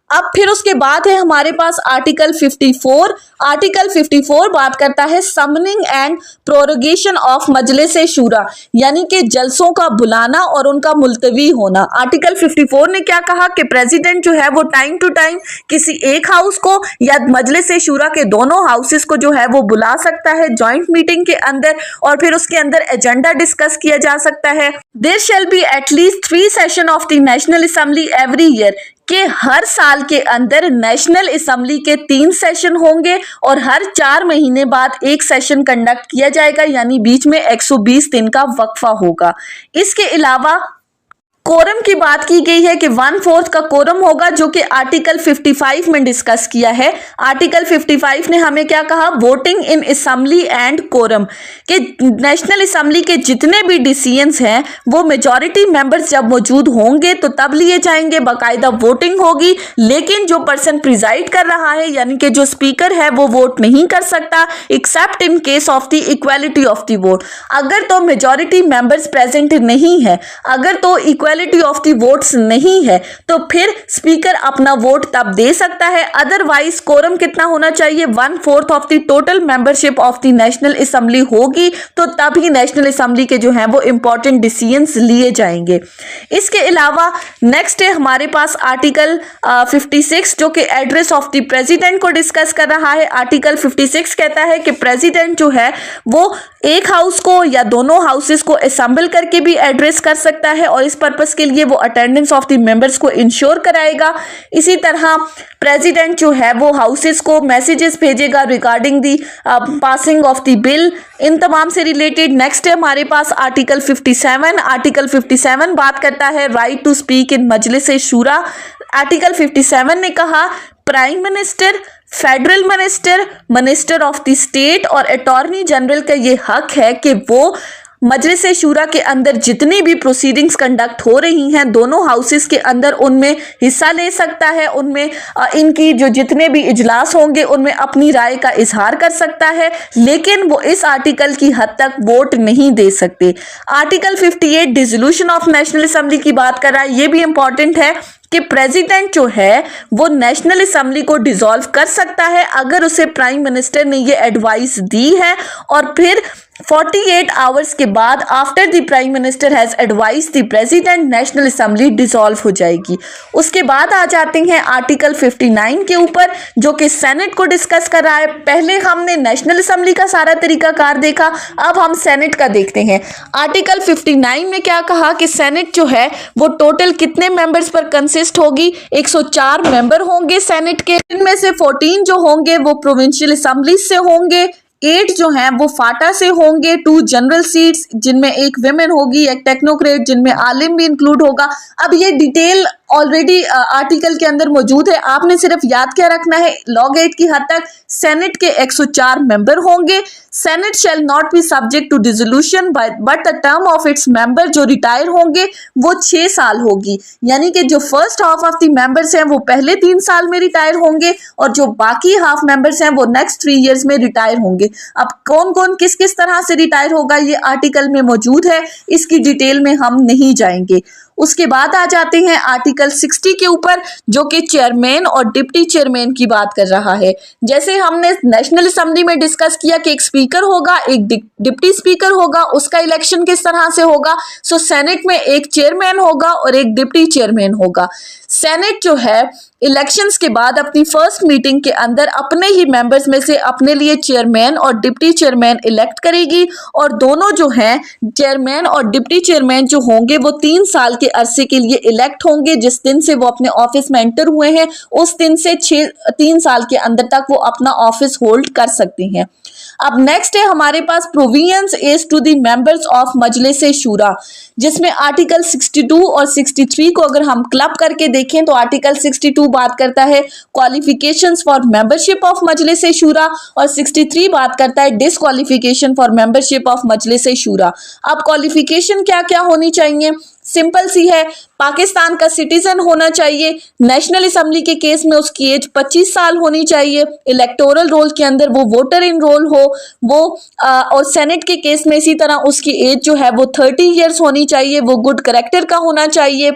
अब फिर उसके बाद है हमारे पास आर्टिकल 54। आर्टिकल 54 बात करता है summoning and prorogation of Majlis शूरा, यानी कि जलसों का बुलाना और उनका मुलतवी होना। आर्टिकल 54 ने क्या कहा कि प्रेसिडेंट जो है वो टाइम टू टाइम किसी एक हाउस को या मजलिस शूरा के दोनों हाउसेस को जो है वो बुला सकता है जॉइंट मीटिंग के अंदर और फिर उसके अंदर एजेंडा डिस्कस किया जा सकता है। There shall be at least 3 session of the national assembly every year, कि हर साल के अंदर नेशनल असेंबली के 3 सेशन होंगे और हर 4 महीने बाद एक सेशन कंडक्ट किया जाएगा, यानी बीच में 120 दिन का वक्फा होगा। इसके अलावा कोरम की बात की गई है कि 1/4 का कोरम होगा जो कि आर्टिकल 55 में डिस्कस किया है। आर्टिकल 55 ने हमें क्या कहा, voting in assembly and quorum, कि नेशनल असेंबली के जितने भी डिसीजंस हैं वो मेजॉरिटी मेंबर्स जब मौजूद होंगे तो तब लिए जाएंगे, बाकायदा वोटिंग होगी। लेकिन जो पर्सन प्रिजाइड कर रहा है यानी कि जो स्पीकर है वो वोट नहीं कर सकता accept in case of the equality of the vote. अगर तो मेजॉरिटी मेंबर्स प्रेजेंट नहीं है, अगर तो इक्वालिटी ऑफ द वोट्स नहीं है तो फिर स्पीकर अपना वोट तब दे सकता है। अदरवाइज कोरम कितना होना चाहिए, 1/4 of the total membership of the national assembly होगी तो तभी नेशनल असेंबली के जो हैं वो इंपॉर्टेंट डिसीजंस लिए जाएंगे। इसके अलावा नेक्स्ट है हमारे पास आर्टिकल 56 जो कि एड्रेस ऑफ द प्रेसिडेंट को डिस्कस कर रहा है। आर्टिकल 56 कहता है कि प्रेसिडेंट जो है वो एक हाउस को या दोनों हाउसेस को असेंबल करके भी एड्रेस कर सकता है और इस पर्पस के लिए वो अटेंडेंस ऑफ द मेंबर्स को इंश्योर कराएगा। इसी तरह प्रेसिडेंट जो है वो हाउसेस को मैसेजेस भेजेगा regarding the passing of the bill, इन तमाम से रिलेटेड। नेक्स्ट है हमारे पास आर्टिकल 57। आर्टिकल 57 बात करता है right to speak in Majlis Shura. Article 57 ने कहा prime minister, federal minister, minister of the state और अटॉर्नी जनरल का ये हक है कि वो मजलिस शूरा के अंदर जितनी भी प्रोसीडिंग्स कंडक्ट हो रही हैं दोनों हाउसेस के अंदर उनमें हिस्सा ले सकता है, उनमें इनकी जो जितने भी इजलास होंगे उनमें अपनी राय का इजहार कर सकता है, लेकिन वो इस आर्टिकल की हद तक वोट नहीं दे सकते। Article 58 dissolution of national assembly की बात कर रहा है। ये भी इंपॉर्टेंट है कि प्रेसिडेंट जो है वो नेशनल असेंबली को डिसॉल्व कर सकता है अगर उसे प्राइम मिनिस्टर ने ये एडवाइस दी है और फिर 48 आवर्स के बाद after the prime minister has advise the president national assembly dissolve हो जाएगी। उसके बाद आ जाते हैं आर्टिकल 59 के ऊपर, जो कि सेनेट को डिस्कस कर रहा है। पहले हमने नेशनल असेंबली का सारा तरीकाकार देखा, अब हम सेनेट का देखते हैं। आर्टिकल 59 में क्या कहा कि सेनेट जो है वो टोटल कितने मेंबर्स पर कंसिस्ट होगी, 104 मेंबर होंगे सेनेट के। इनमें से 14 जो होंगे वो प्रोविंशियल असेंबली से होंगे, 8 जो हैं वो फाटा से होंगे, 2 जनरल सीट्स जिनमें एक विमेन होगी, एक टेक्नोक्रेट जिनमें आलिम भी इंक्लूड होगा। अब ये डिटेल ऑलरेडी आर्टिकल के अंदर मौजूद है, आपने सिर्फ याद क्या रखना है, लॉ गेट की हद तक सेनेट के 104 मेंबर होंगे। Senate shall not be subject to dissolution but the term of its member जो रिटायर होंगे वो 6 साल होगी, यानी कि जो first half of the members हैं वो पहले 3 साल में रिटायर होंगे और जो बाकी हाफ मेंबर्स हैं वो नेक्स्ट 3 इयर्स में रिटायर होंगे। अब कौन कौन किस किस तरह से रिटायर होगा ये आर्टिकल में मौजूद है, इसकी डिटेल में हम नहीं जाएंगे। उसके बाद आ जाते हैं आर्टिकल 60 के ऊपर, जो कि चेयरमैन और डिप्टी चेयरमैन की बात कर रहा है। जैसे हमने नेशनल असेंबली में डिस्कस किया कि एक स्पीकर होगा, एक डिप्टी स्पीकर होगा, उसका इलेक्शन किस तरह से होगा। सो सेनेट में एक चेयरमैन होगा और एक डिप्टी चेयरमैन होगा। सेनेट जो है इलेक्शंस के बाद अपनी फर्स्ट मीटिंग के अंदर अपने ही मेंबर्स में से अपने लिए चेयरमैन और डिप्टी चेयरमैन इलेक्ट करेगी, और दोनों जो हैं चेयरमैन और डिप्टी चेयरमैन जो होंगे वो 3 साल के अरसे के लिए इलेक्ट होंगे। जिस दिन से वो अपने ऑफिस में एंटर हुए हैं उस दिन से 3 साल के अंदर तक वो अपना ऑफिस होल्ड कर सकते हैं। अब नेक्स्ट है हमारे पास provisions as to the members of Majlis Shura, जिसमें आर्टिकल 62 और 63 को अगर हम क्लब करके देखें तो आर्टिकल 62 बात करता है qualifications for membership of Majlis शूरा और 63 बात करता है disqualification for membership of Majlis शूरा। अब क्वालिफिकेशन क्या क्या होनी चाहिए, सिंपल सी है, पाकिस्तान का सिटीजन होना चाहिए, नेशनल असेंबली के केस में उसकी एज 25 साल होनी चाहिए, इलेक्टोरल रोल के अंदर वो वोटर इन रोल हो वो और सेनेट के केस में इसी तरह उसकी एज जो है वो 30 इयर्स होनी चाहिए, वो गुड कैरेक्टर का होना चाहिए,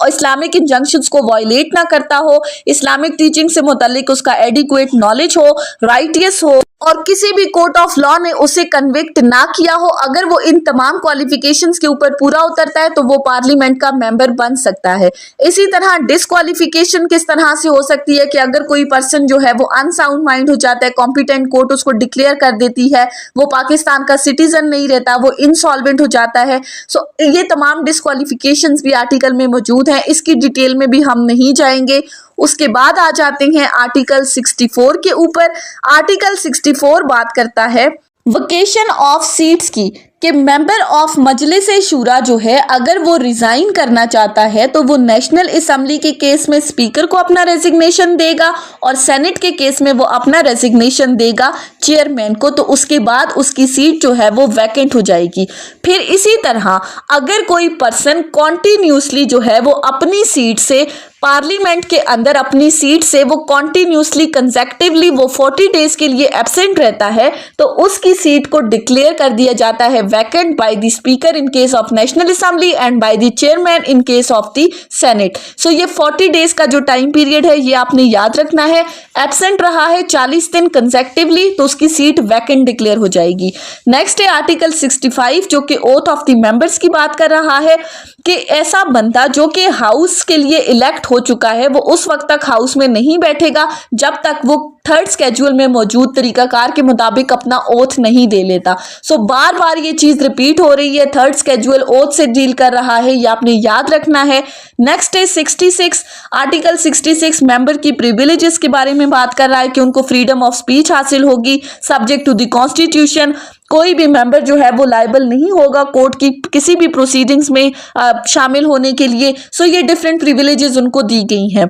इस्लामिक इंजंक्शंस को वायलेट ना करता हो, इस्लामिक टीचिंग से मुतालिक उसका एडिक्वेट नॉलेज हो, राइटियस हो और किसी भी कोर्ट ऑफ लॉ ने उसे कन्विक्ट ना किया हो। अगर वो इन तमाम क्वालिफिकेशंस के ऊपर पूरा उतरता है तो वो पार्लियामेंट का मेंबर बन सकता है। इसी तरह डिसक्वालिफिकेशन किस तरह से हो सकती है कि अगर कोई पर्सन जो है वो अनसाउंड माइंड हो जाता है, कॉम्पिटेंट कोर्ट उसको डिक्लेयर कर देती है, वो पाकिस्तान का सिटीजन नहीं रहता, वो इंसॉल्वेंट हो जाता है। सो ये तमाम डिसक्वालिफिकेशंस भी आर्टिकल में मौजूद हैं, इसकी डिटेल में भी हम नहीं जाएंगे। उसके बाद आ जाते हैं आर्टिकल 64 के ऊपर। आर्टिकल 64 बात करता है वेकेशन ऑफ सीट्स की, कि मेंबर ऑफ मजलिस शूरा जो है अगर वो रिजाइन करना चाहता है तो वो नेशनल असेंबली के केस में स्पीकर को अपना रेजिग्नेशन देगा और सेनेट के केस में वो अपना रेजिग्नेशन देगा चेयरमैन को, तो उसके बाद उसकी सीट जो है वो वैकेंट हो जाएगी। फिर इसी तरह अगर कोई पर्सन कॉन्टिन्यूसली जो है वो अपनी सीट से पार्लियामेंट के अंदर अपनी सीट से वो कॉन्टिन्यूसली कंसेक्टिवली वो 40 डेज के लिए एब्सेंट रहता है तो उसकी सीट को डिक्लेयर कर दिया जाता है vacant by the speaker in case of national assembly and by the chairman in case of the senate. So ये 40 डेज का जो टाइम पीरियड है ये आपने याद रखना है। एब्सेंट रहा है 40 दिन कंसेक्टिवली तो उसकी सीट वैकेंट डिक्लेयर हो जाएगी। नेक्स्ट है आर्टिकल 65 जो कि ओथ ऑफ द मेंबर्स की बात कर रहा है कि ऐसा बंदा जो कि हाउस के लिए इलेक्ट हो चुका है वो उस वक्त तक हाउस में नहीं बैठेगा जब तक वो थर्ड स्केड्यूल में मौजूद तरीकाकार के मुताबिक अपना ओथ नहीं दे लेता। सो बार बार ये चीज रिपीट हो रही है, थर्ड स्केड्यूल ओथ से डील कर रहा है, ये आपने याद रखना है। नेक्स्ट है 66, आर्टिकल 66 मेंबर की प्रिविलेजेस के बारे में बात कर रहा है कि उनको फ्रीडम ऑफ स्पीच हासिल होगी सब्जेक्ट टू द कॉन्स्टिट्यूशन। कोई भी मेंबर जो है वो लायबल नहीं होगा कोर्ट की किसी भी प्रोसीडिंग्स में शामिल होने के लिए। सो ये डिफरेंट प्रिविलेजेस उनको दी गई हैं।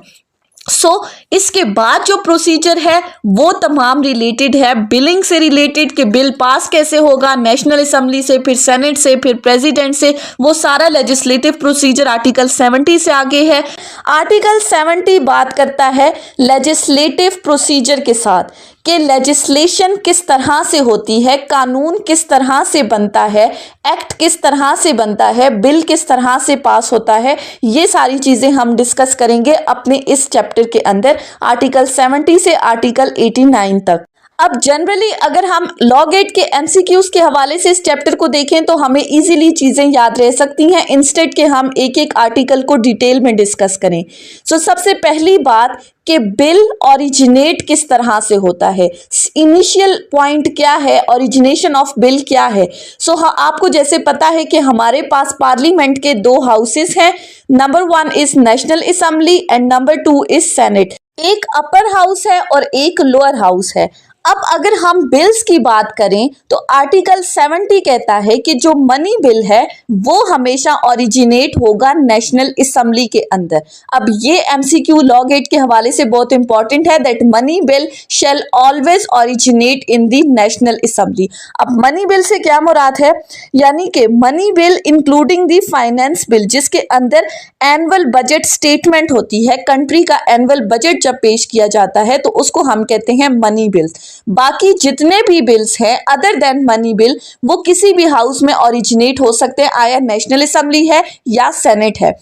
इसके बाद जो प्रोसीजर है वो तमाम रिलेटेड है बिलिंग से रिलेटेड कि बिल पास कैसे होगा नेशनल असेंबली से, फिर सेनेट से, फिर प्रेसिडेंट से, वो सारा लेजिस्लेटिव प्रोसीजर आर्टिकल 70 से आगे है। आर्टिकल 70 बात करता है लेजिस्लेटिव प्रोसीजर के साथ कि लेजिस्लेशन किस तरह से होती है, कानून किस तरह से बनता है, एक्ट किस तरह से बनता है, बिल किस तरह से पास होता है, ये सारी चीज़ें हम डिस्कस करेंगे अपने इस चैप्टर के अंदर आर्टिकल 70 से आर्टिकल 89 तक। अब जनरली अगर हम लॉ गेट के एमसीक्यूज के हवाले से इस चैप्टर को देखें तो हमें इजीली चीजें याद रह सकती हैं इंस्टेड के हम एक एक आर्टिकल को डिटेल में डिस्कस करें। सबसे पहली बात कि बिल ओरिजिनेट किस तरह से होता है, इनिशियल पॉइंट क्या है, ओरिजिनेशन ऑफ बिल क्या है। आपको जैसे पता है कि हमारे पास पार्लियामेंट के दो हाउसेस हैं, number 1 is national assembly and number 2 is senate. एक अपर हाउस है और एक लोअर हाउस है। अब अगर हम बिल्स की बात करें तो आर्टिकल 70 कहता है कि जो मनी बिल है वो हमेशा ओरिजिनेट होगा नेशनल असेंबली के अंदर। अब ये एमसीक्यू लॉ गेट के हवाले से बहुत इंपॉर्टेंट है, that money bill shell always originate in the national assembly. अब मनी बिल से क्या मुराद है, यानी कि money bill including the finance bill, जिसके अंदर एनुअल बजट स्टेटमेंट होती है, कंट्री का एनुअल बजट जब पेश किया जाता है तो उसको हम कहते हैं मनी बिल्स। बाकी जितने भी बिल्स हैं अदर देन मनी बिल वो किसी भी हाउस में ओरिजिनेट हो सकते हैं, आया नेशनल असेंबली है या सेनेट है।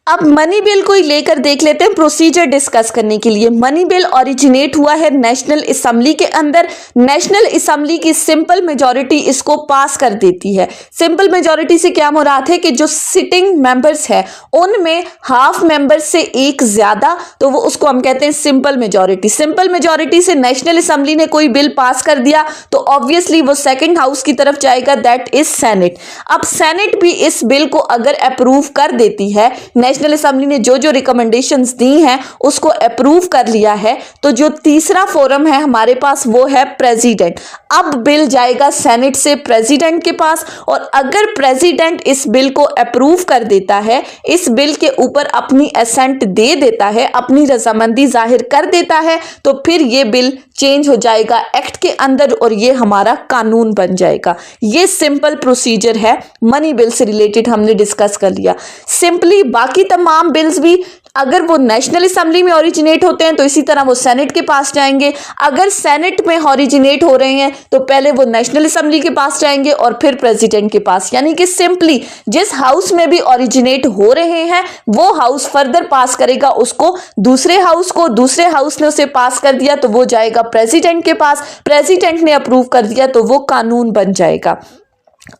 अब मनी बिल को ही लेकर देख लेते हैं प्रोसीजर डिस्कस करने के लिए। मनी बिल ओरिजिनेट हुआ है नेशनल असेंबली के अंदर। नेशनल असेंबली की सिंपल मेजॉरिटी इसको पास कर देती है। सिंपल मेजॉरिटी से क्या मुराद है कि जो सिटिंग मेंबर्स है उनमें हाफ मेंबर्स से एक ज्यादा, तो वो उसको हम कहते हैं सिंपल मेजॉरिटी। सिंपल मेजॉरिटी से नेशनल असेंबली ने कोई बिल पास कर दिया तो ऑब्वियसली वो सेकेंड हाउस की तरफ जाएगा, दैट इज सेनेट। अब सेनेट भी इस बिल को अगर अप्रूव कर देती है, नेशनल असेंबली ने जो जो रिकमेंडेशंस दी हैं उसको अप्रूव कर लिया है, तो जो तीसरा फोरम है हमारे पास वो है प्रेसिडेंट। अब बिल जाएगा सेनेट से प्रेसिडेंट के पास, और अगर प्रेसिडेंट इस बिल को अप्रूव कर देता है, इस बिल के ऊपर अपनी असेंट दे देता है, अपनी रजामंदी जाहिर कर देता है, तो फिर ये बिल चेंज हो जाएगा एक्ट के अंदर और ये हमारा कानून बन जाएगा। ये सिंपल प्रोसीजर है, मनी बिल से रिलेटेड हमने डिस्कस कर लिया। सिंपली बाकी तमाम बिल्स भी अगर वो नेशनल असेंबली में ओरिजिनेट होते हैं तो इसी तरह वो सेनेट के पास जाएंगे। अगर सेनेट में ओरिजिनेट हो रहे हैं तो पहले वो नेशनल असेंबली के पास जाएंगे और फिर प्रेसिडेंट के पास। यानी कि सिंपली जिस हाउस में भी ओरिजिनेट हो रहे हैं वो हाउस फर्दर पास करेगा उसको दूसरे हाउस को, दूसरे हाउस ने उसे पास कर दिया तो वो जाएगा प्रेसिडेंट के पास, प्रेसिडेंट ने अप्रूव कर दिया तो वो कानून बन जाएगा।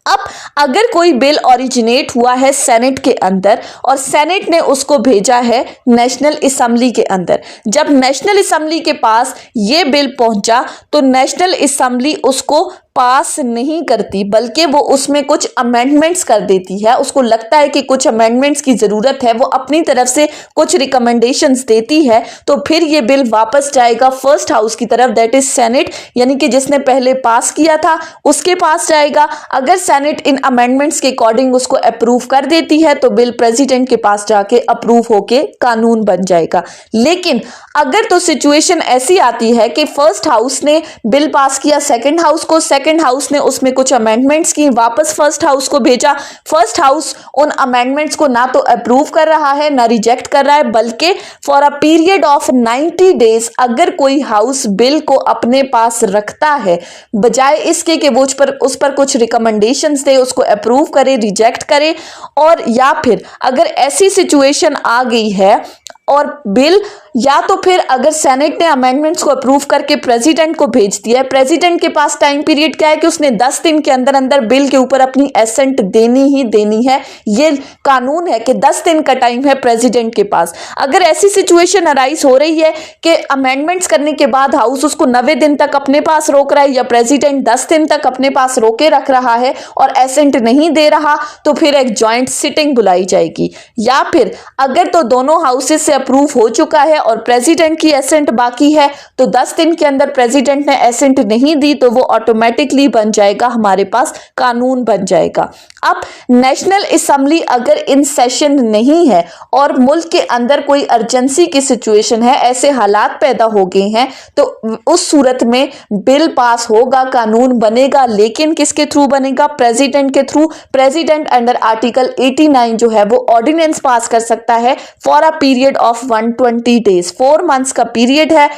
अब अगर कोई बिल ओरिजिनेट हुआ है सेनेट के अंदर और सेनेट ने उसको भेजा है नेशनल असेंबली के अंदर, जब नेशनल असेंबली के पास ये बिल पहुंचा तो नेशनल असेंबली उसको पास नहीं करती बल्कि वो उसमें कुछ अमेंडमेंट्स कर देती है। उसको लगता है कि कुछ अमेंडमेंट्स की ज़रूरत है, वो अपनी तरफ से कुछ रिकमेंडेशंस देती है, तो फिर ये बिल वापस जाएगा फर्स्ट हाउस की तरफ, दैट इज सेनेट, यानी कि जिसने पहले पास किया था उसके पास जाएगा। अगर सेनेट इन अमेंडमेंट्स के अकॉर्डिंग उसको अप्रूव कर देती है तो बिल प्रेसिडेंट के पास जाके अप्रूव होके कानून बन जाएगा। लेकिन अगर तो सिचुएशन ऐसी आती है कि फर्स्ट हाउस ने बिल पास किया सेकेंड हाउस को, सेकेंड हाउस ने उसमें कुछ अमेंडमेंट्स की, वापस फर्स्ट हाउस को भेजा, फर्स्ट हाउस उन अमेंडमेंट्स को ना तो अप्रूव कर रहा है ना रिजेक्ट कर रहा है, बल्कि for a period of 90 days अगर कोई हाउस बिल को अपने पास रखता है बजाय इसके कि वो उस पर कुछ रिकमेंडेशंस दे, उसको अप्रूव करे, रिजेक्ट करे, और या फिर अगर ऐसी सिचुएशन आ गई है और बिल या तो फिर अगर सेनेट ने अमेंडमेंट्स को अप्रूव करके प्रेसिडेंट को भेज दिया है, प्रेसिडेंट के पास टाइम पीरियड क्या है कि उसने 10 दिन के अंदर अंदर बिल के ऊपर अपनी एसेंट देनी ही देनी है। ये कानून है कि 10 दिन का टाइम है प्रेसिडेंट के पास। अगर ऐसी सिचुएशन अराइज हो रही है कि अमेंडमेंट्स करने के बाद हाउस उसको 90 दिन तक अपने पास रोक रहा है या प्रेसिडेंट 10 दिन तक अपने पास रोके रख रहा है और एसेंट नहीं दे रहा, तो फिर एक जॉइंट सिटिंग बुलाई जाएगी। या फिर अगर तो दोनों हाउसेस से अप्रूव हो चुका है और प्रेसिडेंट की एसेंट बाकी है तो 10 दिन के अंदर प्रेसिडेंट ने एसेंट नहीं दी तो वो ऑटोमेटिकली बन जाएगा, हमारे पास कानून बन जाएगा। अब नेशनल असेंबली अगर इन सेशन नहीं है और मुल्क के अंदर कोई अर्जेंसी की सिचुएशन है, ऐसे हालात पैदा हो गए हैं, तो उस सूरत में बिल पास होगा, कानून बनेगा, लेकिन किसके थ्रू बनेगा? प्रेसिडेंट के थ्रू। प्रेसिडेंट अंडर आर्टिकल 89 जो है वो ऑर्डिनेंस पास कर सकता है for a period of 120 days. 4 months का पीरियड है,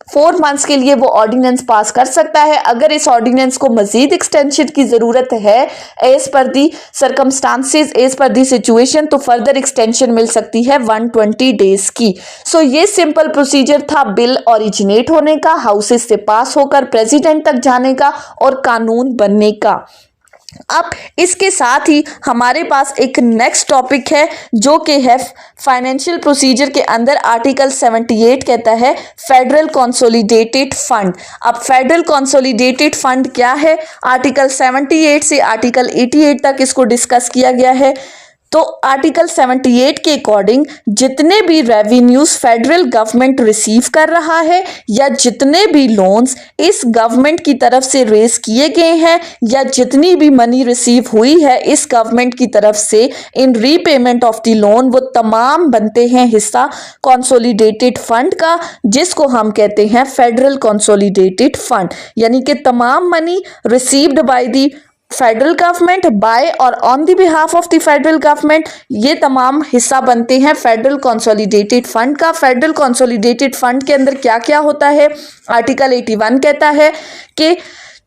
4 मंथ्स के लिए वो ऑर्डिनेंस पास कर सकता है। अगर इस ऑर्डिनेंस को मजीद एक्सटेंशन की ज़रूरत है as per the circumstances, as per the situation, तो फर्दर एक्सटेंशन मिल सकती है 120 डेज की। सो ये सिंपल प्रोसीजर था बिल ओरिजिनेट होने का, हाउसेस से पास होकर प्रेसिडेंट तक जाने का और कानून बनने का। अब इसके साथ ही हमारे पास एक नेक्स्ट टॉपिक है जो कि है फाइनेंशियल प्रोसीजर के अंदर आर्टिकल 78 कहता है फेडरल कंसोलिडेटेड फंड। अब फेडरल कंसोलिडेटेड फंड क्या है, आर्टिकल 78 से आर्टिकल 88 तक इसको डिस्कस किया गया है। तो आर्टिकल 78 के अकॉर्डिंग जितने भी रेवेन्यूज फेडरल गवर्नमेंट रिसीव कर रहा है या जितने भी लोन्स इस गवर्नमेंट की तरफ से रेज किए गए हैं या जितनी भी मनी रिसीव हुई है इस गवर्नमेंट की तरफ से इन रीपेमेंट ऑफ द लोन, वो तमाम बनते हैं हिस्सा कंसोलिडेटेड फंड का, जिसको हम कहते हैं फेडरल कंसोलिडेटेड फंड। यानी कि तमाम money received by the federal government by और on the behalf of the federal government, ये तमाम हिस्सा बनते हैं फेडरल कंसोलिडेटेड फंड का। फेडरल कंसोलिडेटेड फंड के अंदर क्या क्या होता है, आर्टिकल 81 कहता है कि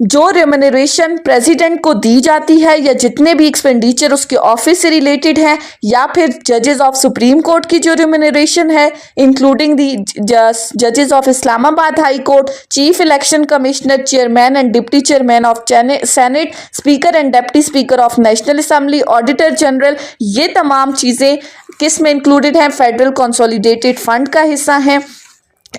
जो रेम्यूनरेशन प्रेसिडेंट को दी जाती है या जितने भी एक्सपेंडिचर उसके ऑफिस से रिलेटेड हैं या फिर जजेस ऑफ सुप्रीम कोर्ट की जो रेम्यूनरेशन है इंक्लूडिंग दी जजेस of Islamabad high court, chief election commissioner, chairman and deputy chairman of senate, speaker and deputy speaker of national assembly, auditor general, ये तमाम चीज़ें किस में इंक्लूडेड हैं, फेडरल कंसोलिडेटेड फंड का हिस्सा हैं।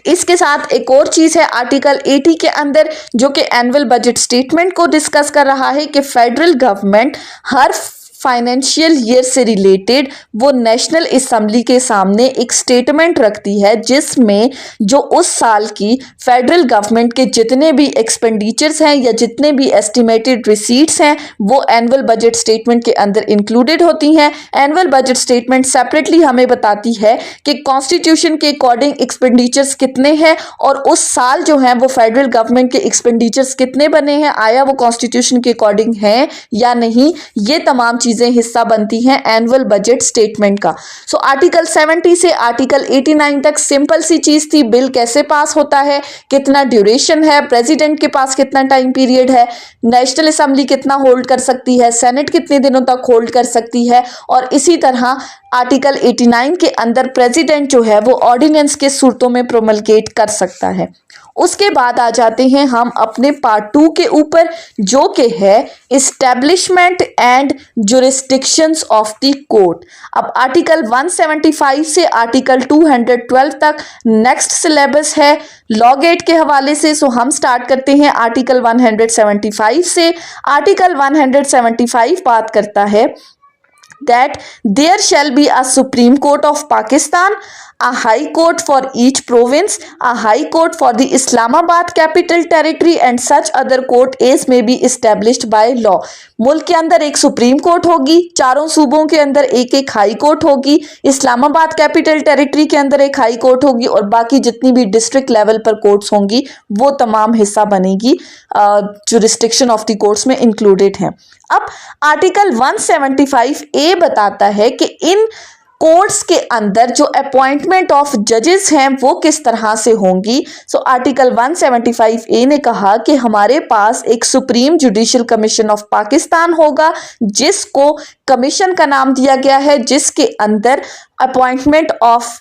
इसके साथ एक और चीज़ है आर्टिकल 80 के अंदर जो कि एनुअल बजट स्टेटमेंट को डिस्कस कर रहा है कि फेडरल गवर्नमेंट हर फाइनेंशियल ईयर से रिलेटेड वो नेशनल असेंबली के सामने एक स्टेटमेंट रखती है जिसमें जो उस साल की फेडरल गवर्नमेंट के जितने भी एक्सपेंडिचर्स हैं या जितने भी एस्टिमेटेड रिसीट्स हैं वो एनुअल बजट स्टेटमेंट के अंदर इंक्लूडेड होती हैं। एनुअल बजट स्टेटमेंट सेपरेटली हमें बताती है कि कॉन्स्टिट्यूशन के अकॉर्डिंग एक्सपेंडिचर्स कितने हैं और उस साल जो हैं वो फेडरल गवर्नमेंट के एक्सपेंडिचर्स कितने बने हैं, आया वो कॉन्स्टिट्यूशन के अकॉर्डिंग हैं या नहीं, ये तमाम चीजें हिस्सा बनती हैं एनुअल बजट स्टेटमेंट का। सो आर्टिकल 70 से आर्टिकल 89 तक सिंपल सी चीज थी, बिल कैसे पास होता है, कितना ड्यूरेशन है, प्रेसिडेंट के पास कितना टाइम पीरियड है, नेशनल असेंबली कितना होल्ड कर सकती है, सेनेट कितने दिनों तक होल्ड कर सकती है, और इसी तरह आर्टिकल 89 के अंदर प्रेसिडेंट जो है वो ऑर्डिनेंस के सूरतों में प्रोमलगेट कर सकता है। उसके बाद आ जाते हैं हम अपने पार्ट 2 के ऊपर जो कि है establishment and jurisdictions of the court. अब आर्टिकल 175 से आर्टिकल 212 तक नेक्स्ट सिलेबस है लॉ गेट के हवाले से। सो हम स्टार्ट करते हैं आर्टिकल 175 से। आर्टिकल 175 बात करता है that there shall be a Supreme Court of Pakistan, a High Court for each province, a High Court for the Islamabad Capital Territory and such other court as may be established by law। मुल्क के अंदर एक supreme Court होगी, चारों सूबों के अंदर एक एक हाई कोर्ट होगी, इस्लामाबाद कैपिटल टेरिटरी के अंदर एक हाई कोर्ट होगी और बाकी जितनी भी डिस्ट्रिक्ट लेवल पर कोर्ट्स होंगी वो तमाम हिस्सा बनेगी जुरिस्डिक्शन ऑफ द कोर्ट्स में इंक्लूडेड हैं। अब आर्टिकल 175 ए बताता है कि इन कोर्ट्स के अंदर जो अपॉइंटमेंट ऑफ जजेस हैं वो किस तरह से होंगी। सो आर्टिकल 175 ए ने कहा कि हमारे पास एक supreme judicial commission of Pakistan होगा जिसको कमीशन का नाम दिया गया है, जिसके अंदर अपॉइंटमेंट ऑफ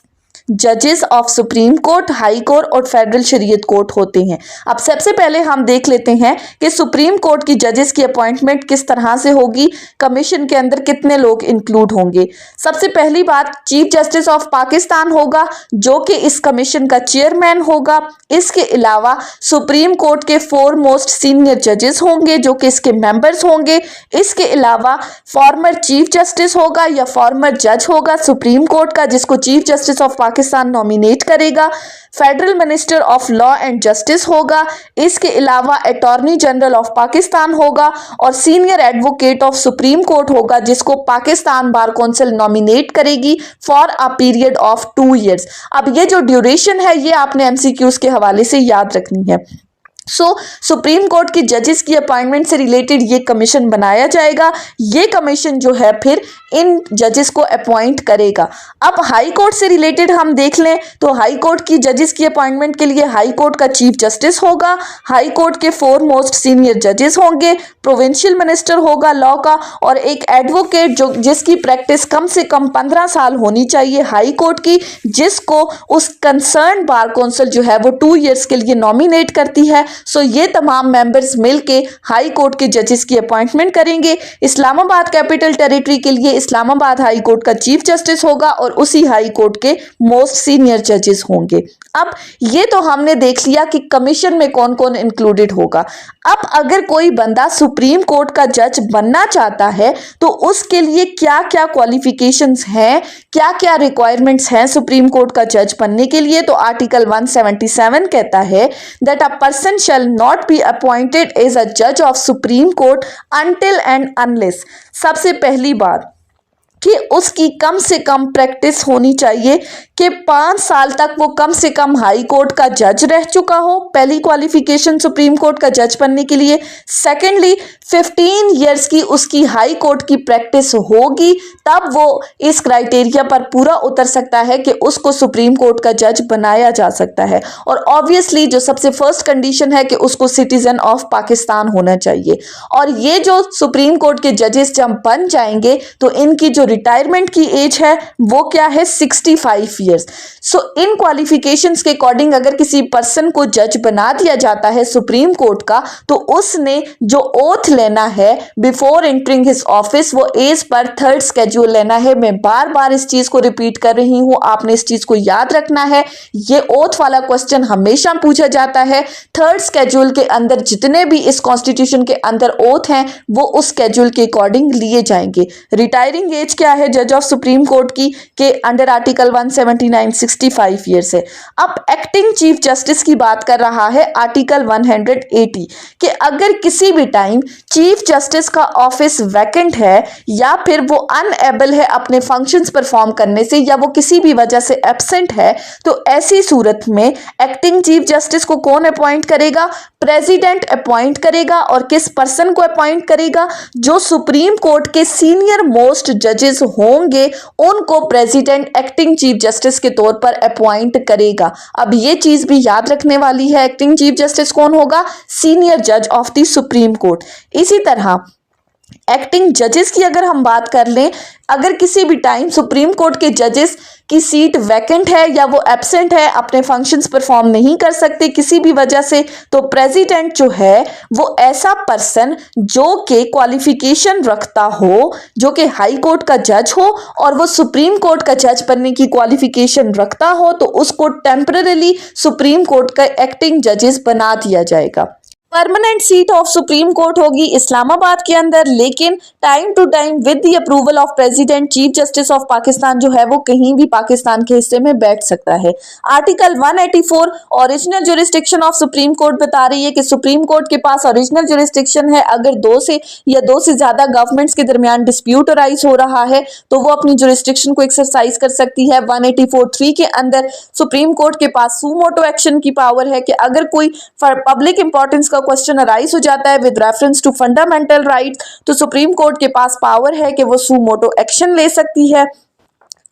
जजेस of supreme court, high court और फेडरल शरीयत कोर्ट होते हैं। अब सबसे पहले हम देख लेते हैं कि सुप्रीम कोर्ट की जजेस की अपॉइंटमेंट किस तरह से होगी, कमीशन के अंदर कितने लोग इंक्लूड होंगे। सबसे पहली बात, चीफ जस्टिस ऑफ पाकिस्तान होगा जो कि इस कमीशन का चेयरमैन होगा। इसके अलावा सुप्रीम कोर्ट के 4 मोस्ट सीनियर जजेस होंगे जो कि इसके मेंबर्स होंगे। इसके अलावा फॉर्मर चीफ जस्टिस होगा या फॉर्मर जज होगा सुप्रीम कोर्ट का जिसको chief justice of Pakistan nominate करेगा। Federal minister of law and justice होगा। इसके अलावा अटॉर्नी जनरल ऑफ पाकिस्तान होगा और senior advocate of supreme court होगा जिसको पाकिस्तान बार काउंसिल नॉमिनेट करेगी for a period of 2 years। अब ये जो ड्यूरेशन है ये आपने एमसीक्यूज के हवाले से याद रखनी है। सुप्रीम कोर्ट के जजेस की अपॉइंटमेंट से रिलेटेड ये कमीशन बनाया जाएगा। ये कमीशन जो है फिर इन जजेस को अपॉइंट करेगा। अब हाई कोर्ट से रिलेटेड हम देख लें तो हाई कोर्ट की जजेस की अपॉइंटमेंट के लिए हाई कोर्ट का चीफ जस्टिस होगा, हाई कोर्ट के 4 मोस्ट सीनियर जजेस होंगे, प्रोविंशियल मिनिस्टर होगा लॉ का, और एक एडवोकेट जो जिसकी प्रैक्टिस कम से कम 15 साल होनी चाहिए हाई कोर्ट की, जिसको उस कंसर्न बार काउंसिल जो है वो 2 ईयर्स के लिए नॉमिनेट करती है। सो ये तमाम मेंबर्स मिलके हाई कोर्ट के जजेस की अपॉइंटमेंट करेंगे। इस्लामाबाद कैपिटल टेरिटरी के लिए इस्लामाबाद हाई कोर्ट का चीफ जस्टिस होगा और उसी हाई कोर्ट के मोस्ट सीनियर जजेस होंगे। अब ये तो हमने देख लिया कि कमीशन में कौन कौन इंक्लूडेड होगा। अब अगर कोई बंदा सुप्रीम कोर्ट का जज बनना चाहता है तो उसके लिए क्या क्या क्वालिफिकेशंस हैं, क्या क्या रिक्वायरमेंट्स हैं सुप्रीम कोर्ट का जज बनने के लिए। तो आर्टिकल 177 कहता है that a person shall not be appointed as a जज of supreme court until and unless, सबसे पहली बात कि उसकी कम से कम प्रैक्टिस होनी चाहिए कि 5 साल तक वो कम से कम हाई कोर्ट का जज रह चुका हो, पहली क्वालिफिकेशन सुप्रीम कोर्ट का जज बनने के लिए। सेकेंडली 15 ईयर्स की उसकी हाई कोर्ट की प्रैक्टिस होगी, तब वो इस क्राइटेरिया पर पूरा उतर सकता है कि उसको सुप्रीम कोर्ट का जज बनाया जा सकता है। और ऑब्वियसली जो सबसे फर्स्ट कंडीशन है कि उसको सिटीजन ऑफ पाकिस्तान होना चाहिए। और ये जो सुप्रीम कोर्ट के जजेस जब बन जाएंगे तो इनकी जो रिटायरमेंट की एज है वो क्या है, 65 ईयर्स। सो इन क्वालिफिकेशंस के अकॉर्डिंग अगर किसी पर्सन को जज बना दिया जाता है सुप्रीम कोर्ट का, तो उसने जो ओथ लेना है बिफोर एंटरिंग हिज ऑफिस वो एज पर 3rd स्केड्यूल लेना है। मैं बार बार इस चीज को रिपीट कर रही हूं, आपने इस चीज को याद रखना है। ये ओथ वाला क्वेश्चन हमेशा पूछा जाता है। 3rd स्केड्यूल के अंदर जितने भी इस कॉन्स्टिट्यूशन के अंदर ओथ हैं वो उस स्केड्यूल के अकॉर्डिंग लिए जाएंगे। रिटायरिंग एज क्या है जज ऑफ सुप्रीम कोर्ट की के अंडर आर्टिकल 179 65 ईयर्स है। अब एक्टिंग चीफ जस्टिस की बात कर रहा है आर्टिकल 180 कि अगर किसी भी टाइम चीफ जस्टिस का ऑफिस वैकेंट है या फिर वो अनएबल है अपने फंक्शंस परफॉर्म करने से या वो किसी भी वजह से एब्सेंट है, तो ऐसी सूरत में एक्टिंग चीफ जस्टिस को कौन अपॉइंट करेगा, प्रेसिडेंट अपॉइंट करेगा। और किस पर्सन को अपॉइंट करेगा, जो सुप्रीम कोर्ट के सीनियर मोस्ट जजेस होंगे उनको प्रेसिडेंट एक्टिंग चीफ जस्टिस के तौर पर अपॉइंट करेगा। अब ये चीज भी याद रखने वाली है, एक्टिंग चीफ जस्टिस कौन होगा, सीनियर जज ऑफ द सुप्रीम कोर्ट। इसी तरह एक्टिंग जजेस की अगर हम बात कर लें, अगर किसी भी टाइम सुप्रीम कोर्ट के जजेस की सीट वैकेंट है या वो एब्सेंट है, अपने फंक्शंस परफॉर्म नहीं कर सकते किसी भी वजह से, तो प्रेसिडेंट जो है वो ऐसा पर्सन जो कि क्वालिफिकेशन रखता हो, जो कि हाई कोर्ट का जज हो और वो सुप्रीम कोर्ट का जज बनने की क्वालिफिकेशन रखता हो, तो उसको टेम्पररी सुप्रीम कोर्ट का एक्टिंग जजेस बना दिया जाएगा। Permanent seat of supreme Court होगी इस्लामाबाद के अंदर, लेकिन time to time with the approval of president chief justice of Pakistan जो है वो कहीं भी पाकिस्तान के हिस्से में बैठ सकता है। Article 184 original jurisdiction of supreme court बता रही है कि सुप्रीम कोर्ट के पास ओरिजिनल जुरिस्डिक्शन है अगर 2 से या 2 से ज्यादा गवर्नमेंट्स के दरमियान डिस्प्यूट अराइज हो रहा है तो वो अपनी जुरिस्डिक्शन को एक्सरसाइज कर सकती है। 184(3) के अंदर सुप्रीम कोर्ट के पास सुमोटो एक्शन की पावर है कि अगर कोई पब्लिक इंपॉर्टेंस का क्वेश्चन अराइज हो जाता है with reference to fundamental rights, तो सुप्रीम कोर्ट के पास पावर है कि वो सुमोटो एक्शन ले सकती है।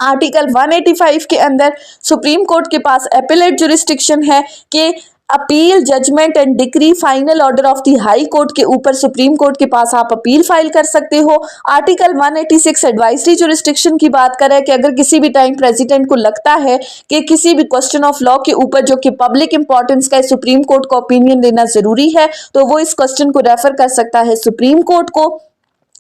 आर्टिकल 185 के अंदर सुप्रीम कोर्ट के पास एपेलेट जुरिस्डिक्शन है कि appeal judgement and decree final order of the high court के ऊपर सुप्रीम कोर्ट के पास आप अपील फाइल कर सकते हो। आर्टिकल 186 एडवाइजरी जुरिस्डिक्शन की बात करें कि अगर किसी भी टाइम प्रेसिडेंट को लगता है कि किसी भी क्वेश्चन ऑफ लॉ के ऊपर जो कि पब्लिक इंपॉर्टेंस का है सुप्रीम कोर्ट को ओपिनियन लेना जरूरी है, तो वो इस क्वेश्चन को रेफर कर सकता है सुप्रीम कोर्ट को।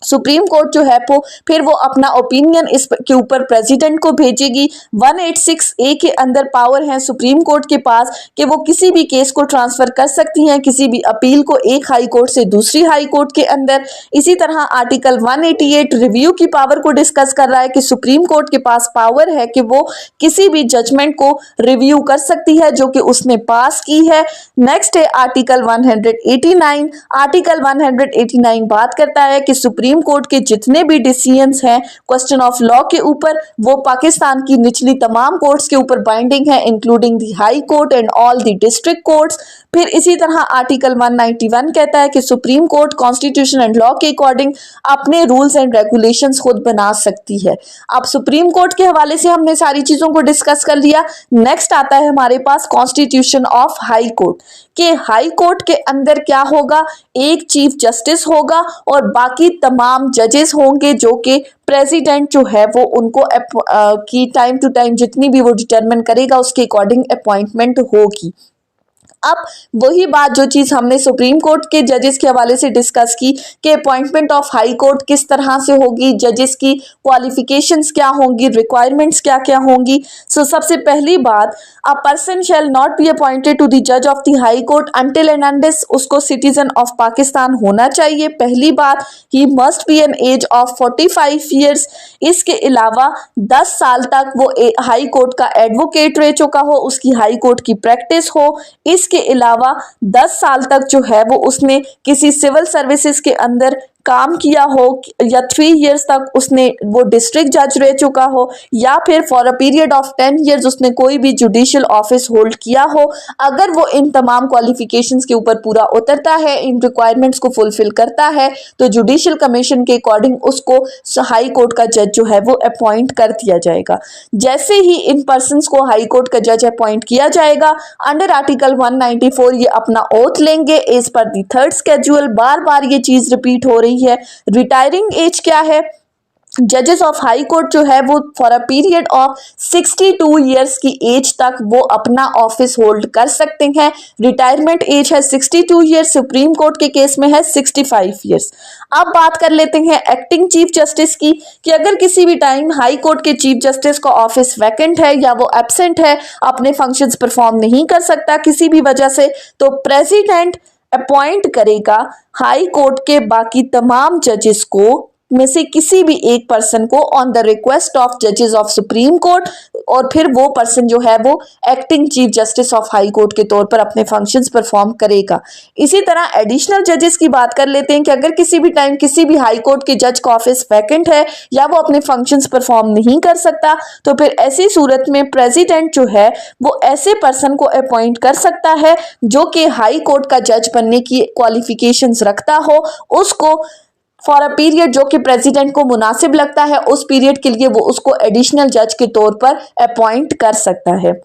सुप्रीम कोर्ट जो है वो फिर वो अपना ओपिनियन इस के ऊपर प्रेसिडेंट को भेजेगी। 186A के अंदर पावर है सुप्रीम कोर्ट के पास कि वो किसी भी केस को ट्रांसफर कर सकती हैं, किसी भी अपील को एक हाई कोर्ट से दूसरी हाई कोर्ट के अंदर। इसी तरह आर्टिकल 188 रिव्यू की पावर को डिस्कस कर रहा है कि सुप्रीम कोर्ट के पास पावर है कि वो किसी भी जजमेंट को रिव्यू कर सकती है जो कि उसने पास की है। नेक्स्ट है आर्टिकल 189। आर्टिकल 189 बात करता है कि सुप्रीम सुप्रीम कोर्ट के जितने भी डिसीजंस हैं क्वेश्चन ऑफ लॉ के ऊपर वो पाकिस्तान की निचली तमाम कोर्ट्स के ऊपर बाइंडिंग है, including the high court and all the district courts. फिर इसी तरह आर्टिकल 191 कहता है कि supreme court constitution and law के अकॉर्डिंग अपने रूल्स एंड रेगुलेशंस खुद बना सकती है। अब सुप्रीम कोर्ट के हवाले से हमने सारी चीजों को डिस्कस कर लिया। नेक्स्ट आता है हमारे पास कॉन्स्टिट्यूशन ऑफ हाई कोर्ट कि हाई कोर्ट के अंदर क्या होगा, एक चीफ जस्टिस होगा और बाकी तमाम जजेस होंगे जो कि प्रेसिडेंट जो है वो उनको की टाइम टू टाइम जितनी भी वो डिटरमिन करेगा उसके अकॉर्डिंग अपॉइंटमेंट होगी। अब वही बात जो चीज हमने सुप्रीम कोर्ट के जजेस के हवाले से डिस्कस की कि अपॉइंटमेंट ऑफ हाई कोर्ट किस तरह से होगी, जजेस की क्वालिफिकेशंस क्या होंगी, रिक्वायरमेंट्स क्या क्या होंगी। सो सबसे पहली बात, a person shall not be appointed to the जज of the high court until and unless उसको सिटीजन ऑफ पाकिस्तान होना चाहिए। पहली बात, he must be an age of 45 years. इसके अलावा 10 साल तक वो हाई कोर्ट का एडवोकेट रह चुका हो, उसकी हाई कोर्ट की प्रैक्टिस हो। इसके अलावा 10 साल तक जो है वो उसने किसी सिविल सर्विसेज के अंदर काम किया हो या 3 इयर्स तक उसने वो डिस्ट्रिक्ट जज रह चुका हो या फिर for a period of 10 years उसने कोई भी जुडिशियल ऑफिस होल्ड किया हो। अगर वो इन तमाम क्वालिफिकेशंस के ऊपर पूरा उतरता है, इन रिक्वायरमेंट्स को फुलफिल करता है, तो जुडिशियल कमीशन के अकॉर्डिंग उसको हाई कोर्ट का जज जो है वो अपॉइंट कर दिया जाएगा। जैसे ही इन पर्सन को हाई कोर्ट का जज अपॉइंट किया जाएगा, अंडर आर्टिकल 194 ये अपना ओथ लेंगे एज पर दी थर्ड स्केड्यूल। बार बार ये चीज रिपीट हो रही है। रिटायरिंग एज क्या है, जजेस ऑफ हाई कोर्ट जो है वो for a period of 62 years की एज तक वो अपना ऑफिस होल्ड कर सकते हैं। रिटायरमेंट एज है 62 इयर्स, सुप्रीम कोर्ट के केस में है 65 इयर्स। अब बात कर लेते हैं एक्टिंग चीफ जस्टिस की कि अगर किसी भी टाइम हाई कोर्ट के चीफ जस्टिस का ऑफिस वैकेंट है या वो एब्सेंट है, अपने फंक्शंस परफॉर्म नहीं कर सकता किसी भी वजह से, तो प्रेसिडेंट अपॉइंट करेगा हाई कोर्ट के बाकी तमाम जजेस को में से किसी भी एक पर्सन को ऑन द रिक्वेस्ट ऑफ जजेस ऑफ सुप्रीम कोर्ट, और फिर वो पर्सन जो है वो acting chief justice of high court के तौर पर अपने फंक्शंस परफॉर्म करेगा। इसी तरह एडिशनल जजेस की बात कर लेते हैं कि अगर किसी भी टाइम किसी भी हाई कोर्ट के जज का ऑफिस वैकेंट है या वो अपने फंक्शंस परफॉर्म नहीं कर सकता, तो फिर ऐसी सूरत में प्रेसिडेंट जो है वो ऐसे पर्सन को अपॉइंट कर सकता है जो कि हाई कोर्ट का जज बनने की क्वालिफिकेशंस रखता हो। उसको फॉर अ पीरियड जो कि प्रेसिडेंट को मुनासिब लगता है उस पीरियड के लिए वो उसको एडिशनल जज के तौर पर अपॉइंट कर सकता है।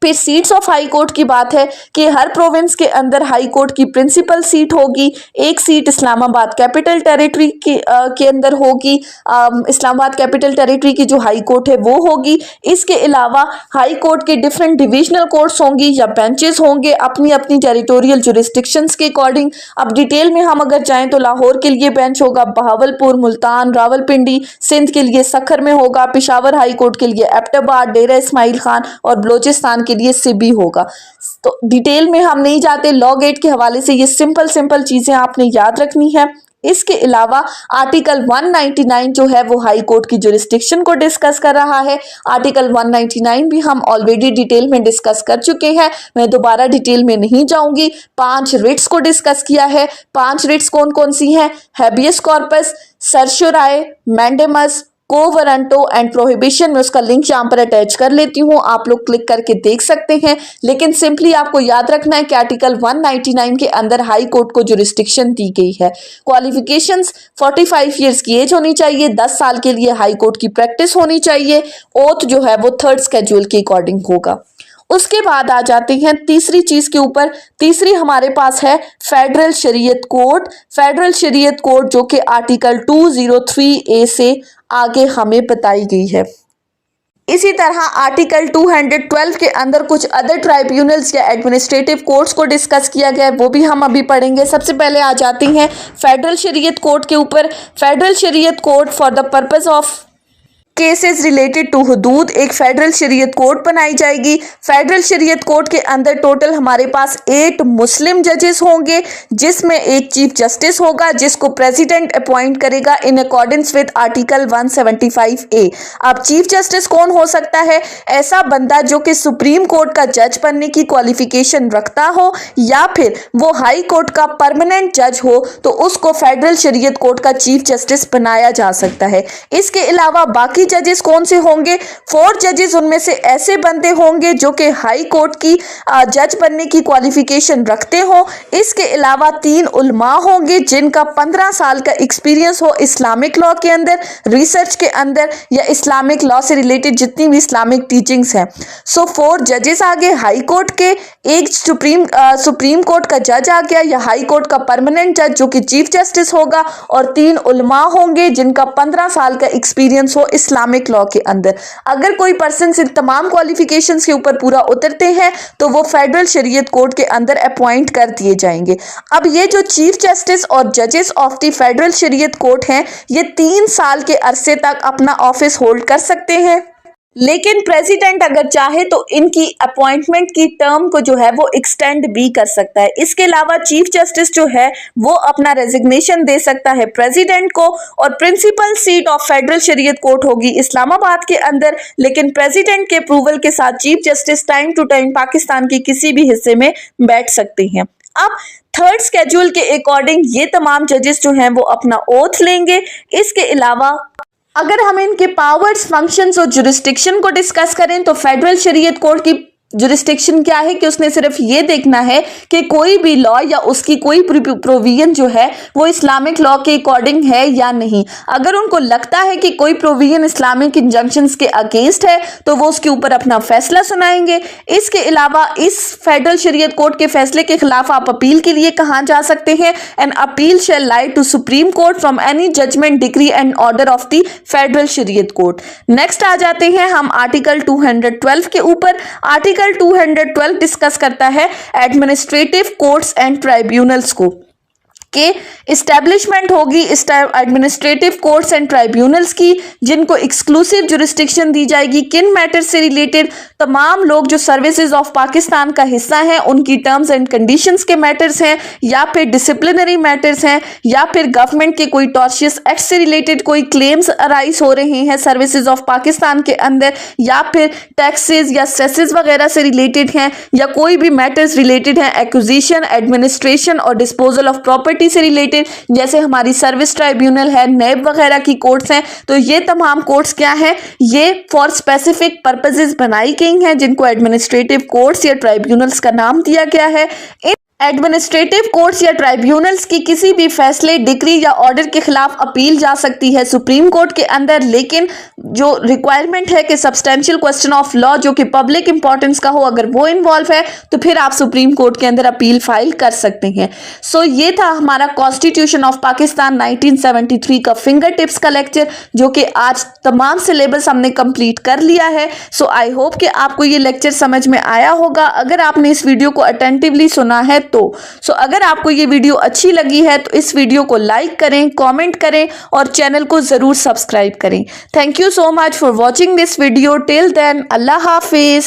फिर सीट्स ऑफ हाई कोर्ट की बात है कि हर प्रोविंस के अंदर हाई कोर्ट की प्रिंसिपल सीट होगी। एक सीट इस्लामाबाद कैपिटल टेरिटरी के अंदर होगी। इस्लामाबाद कैपिटल टेरिटरी की जो हाई कोर्ट है वो होगी। इसके अलावा हाई कोर्ट के डिफरेंट डिविजनल कोर्ट्स होंगी या बेंचेस होंगे अपनी अपनी टेरिटोरियल जुरिस्डिक्शंस के अकॉर्डिंग। अब डिटेल में हम अगर जाएं तो लाहौर के लिए बेंच होगा, बहावलपुर, मुल्तान, रावलपिंडी, सिंध के लिए सखर में होगा, पिशावर हाई कोर्ट के लिए एबटाबाद, डेरा इस्माइल खान और बलोचिस्तान के लिए सिबी होगा। तो डिटेल में हम नहीं जाते, लॉ गेट के हवाले से ये सिंपल चीजें आपने याद रखनी है। इसके अलावा आर्टिकल 199 जो है वो हाई कोर्ट की जुरिस्डिक्शन को डिस्कस कर रहा है। आर्टिकल 199 भी हम ऑलरेडी डिटेल में डिस्कस कर चुके हैं, मैं दोबारा डिटेल में नहीं जाऊंगी। 5 रिट्स को डिस्कस किया है। 5 रिट्स कौन कौन सी हैं? Habeas corpus, certiorari, mandamus, quo warranto and prohibition. में उसका लिंक यहाँ पर अटैच कर लेती हूँ, आप लोग क्लिक करके देख सकते हैं। लेकिन सिंपली आपको याद रखना है कि आर्टिकल 199 के अंदर हाई कोर्ट को जुरिस्डिक्शन दी गई है। क्वालिफिकेशंस 45 इयर्स की एज होनी चाहिए, 10 साल के लिए हाई कोर्ट की प्रैक्टिस होनी चाहिए। ओथ जो है वो थर्ड स्केड्यूल के अकॉर्डिंग होगा। उसके बाद आ जाते हैं तीसरी चीज के ऊपर। तीसरी हमारे पास है federal Shariat code. Federal Shariat code जो कि आर्टिकल 203A से आगे हमें बताई गई है। इसी तरह आर्टिकल 212 के अंदर कुछ अदर ट्राइब्यूनल्स या एडमिनिस्ट्रेटिव कोर्ट्स को डिस्कस किया गया है, वो भी हम अभी पढ़ेंगे। सबसे पहले आ जाते हैं फेडरल शरीयत कोड के ऊपर। Federal Shariat court for the purpose of cases related to हुदूद एक फेडरल शरीयत कोर्ट बनाई जाएगी। फेडरल शरीयत कोर्ट के अंदर टोटल हमारे पास 8 मुस्लिम जजेस होंगे, जिसमें एक चीफ जस्टिस होगा जिसको प्रेसिडेंट अपॉइंट करेगा इन अकॉर्डेंस विद आर्टिकल 175A। अब चीफ जस्टिस कौन हो सकता है? ऐसा बंदा जो कि सुप्रीम कोर्ट का जज बनने की क्वालिफिकेशन रखता हो या फिर वो हाई कोर्ट का परमानेंट जज हो, तो उसको फेडरल शरीयत कोर्ट का चीफ जस्टिस बनाया जा सकता है। इसके अलावा बाकी जजेस कौन से होंगे? 4 जजेस उनमें से ऐसे बंदे होंगे जो कि हाई कोर्ट की जज बनने की क्वालिफिकेशन रखते हो। इसके अलावा 3 उलमा होंगे जिनका 15 साल का एक्सपीरियंस हो इस्लामिक लॉ के अंदर, रिसर्च के अंदर या इस्लामिक लॉ से रिलेटेड जितनी भी इस्लामिक टीचिंग्स हैं। सो 4 जजेस आ गए हाई कोर्ट के, एक सुप्रीम कोर्ट का जज आ गया या हाई कोर्ट का परमानेंट जज जो कि चीफ जस्टिस होगा, और 3 उलमा होंगे जिनका 15 साल का एक्सपीरियंस हो इस्लामिक लॉ के अंदर। अगर कोई पर्सन इन तमाम क्वालिफिकेशंस के ऊपर पूरा उतरते हैं तो वो फेडरल शरीयत कोर्ट के अंदर अपॉइंट कर दिए जाएंगे। अब ये जो चीफ जस्टिस और जजेस of the federal Shariat court हैं, ये 3 साल के अरसे तक अपना ऑफिस होल्ड कर सकते हैं, लेकिन प्रेसिडेंट अगर चाहे तो इनकी अपॉइंटमेंट की टर्म को जो है वो एक्सटेंड भी कर सकता है। इसके अलावा चीफ जस्टिस जो है वो अपना रेजिग्नेशन दे सकता है प्रेसिडेंट को, और principal seat of federal Shariat court होगी इस्लामाबाद के अंदर, लेकिन प्रेसिडेंट के अप्रूवल के साथ chief justice time to time Pakistan के किसी भी हिस्से में बैठ सकते हैं। अब 3rd शेड्यूल के अकॉर्डिंग ये तमाम जजेस जो हैं वो अपना ओथ लेंगे। इसके अलावा अगर हम इनके पावर्स, फंक्शंस और जुरिस्डिक्शन को डिस्कस करें तो फेडरल शरीयत कोर्ट की जुरिस्डिक्शन क्या है कि उसने सिर्फ ये देखना है कि कोई भी लॉ या उसकी कोई प्रोविजन जो है वो इस्लामिक लॉ के अकॉर्डिंग है या नहीं। अगर उनको लगता है कि कोई प्रोविजन इस्लामिक इंजंक्शंस के अगेंस्ट है तो वो उसके ऊपर अपना फैसला सुनाएंगे। इसके अलावा इस फेडरल शरीयत कोर्ट के फैसले के खिलाफ आप अपील के लिए कहाँ जा सकते हैं? An appeal shall lie to Supreme Court from any judgement, decree and order of the federal Shariat court. Next आ जाते हैं हम आर्टिकल 212 के ऊपर। आर्टिकल 212 डिस्कस करता है एडमिनिस्ट्रेटिव कोर्ट्स एंड ट्राइब्यूनल्स को, के इस्टेब्लिशमेंट होगी एडमिनिस्ट्रेटिव कोर्ट्स एंड ट्राइब्यूनल्स की, जिनको एक्सक्लूसिव जुरिस्डिक्शन दी जाएगी किन मैटर से रिलेटेड? तमाम लोग जो सर्विसेज ऑफ पाकिस्तान का हिस्सा हैं उनकी टर्म्स एंड कंडीशंस के मैटर्स हैं, या फिर डिसिप्लिनरी मैटर्स हैं, या फिर गवर्नमेंट के कोई टॉर्शियस एक्ट से रिलेटेड कोई क्लेम्स अराइज हो रहे हैं सर्विसेज ऑफ पाकिस्तान के अंदर, या फिर टैक्सेस या सेसेस वगैरह से रिलेटेड हैं, या कोई भी मैटर्स रिलेटेड हैं एक्विजिशन, एडमिनिस्ट्रेशन और डिस्पोजल ऑफ प्रॉपर्टी से रिलेटेड, जैसे हमारी सर्विस ट्राइब्यूनल है, नैब वगैरह की कोर्ट्स हैं। तो ये तमाम कोर्ट्स क्या हैं? ये फॉर स्पेसिफिक पर्पसेस बनाई गई हैं जिनको एडमिनिस्ट्रेटिव कोर्ट्स या ट्राइब्यूनल्स का नाम दिया गया है। एडमिनिस्ट्रेटिव कोर्ट्स या ट्राइब्यूनल्स की किसी भी फैसले, डिक्री या ऑर्डर के खिलाफ अपील जा सकती है सुप्रीम कोर्ट के अंदर, लेकिन जो रिक्वायरमेंट है कि सब्सटेंशियल क्वेश्चन ऑफ लॉ जो कि पब्लिक इंपॉर्टेंस का हो, अगर वो इन्वॉल्व है तो फिर आप सुप्रीम कोर्ट के अंदर अपील फाइल कर सकते हैं। सो ये था हमारा कॉन्स्टिट्यूशन ऑफ पाकिस्तान 1973 का फिंगर टिप्स का लेक्चर, जो कि आज तमाम सिलेबस हमने कंप्लीट कर लिया है। सो आई होप कि आपको ये लेक्चर समझ में आया होगा। अगर आपने इस वीडियो को अटेंटिवली सुना है तो अगर आपको ये वीडियो अच्छी लगी है तो इस वीडियो को लाइक करें, कमेंट करें और चैनल को जरूर सब्सक्राइब करें। Thank you so much for watching this video. Till then, अल्लाह हाफिज।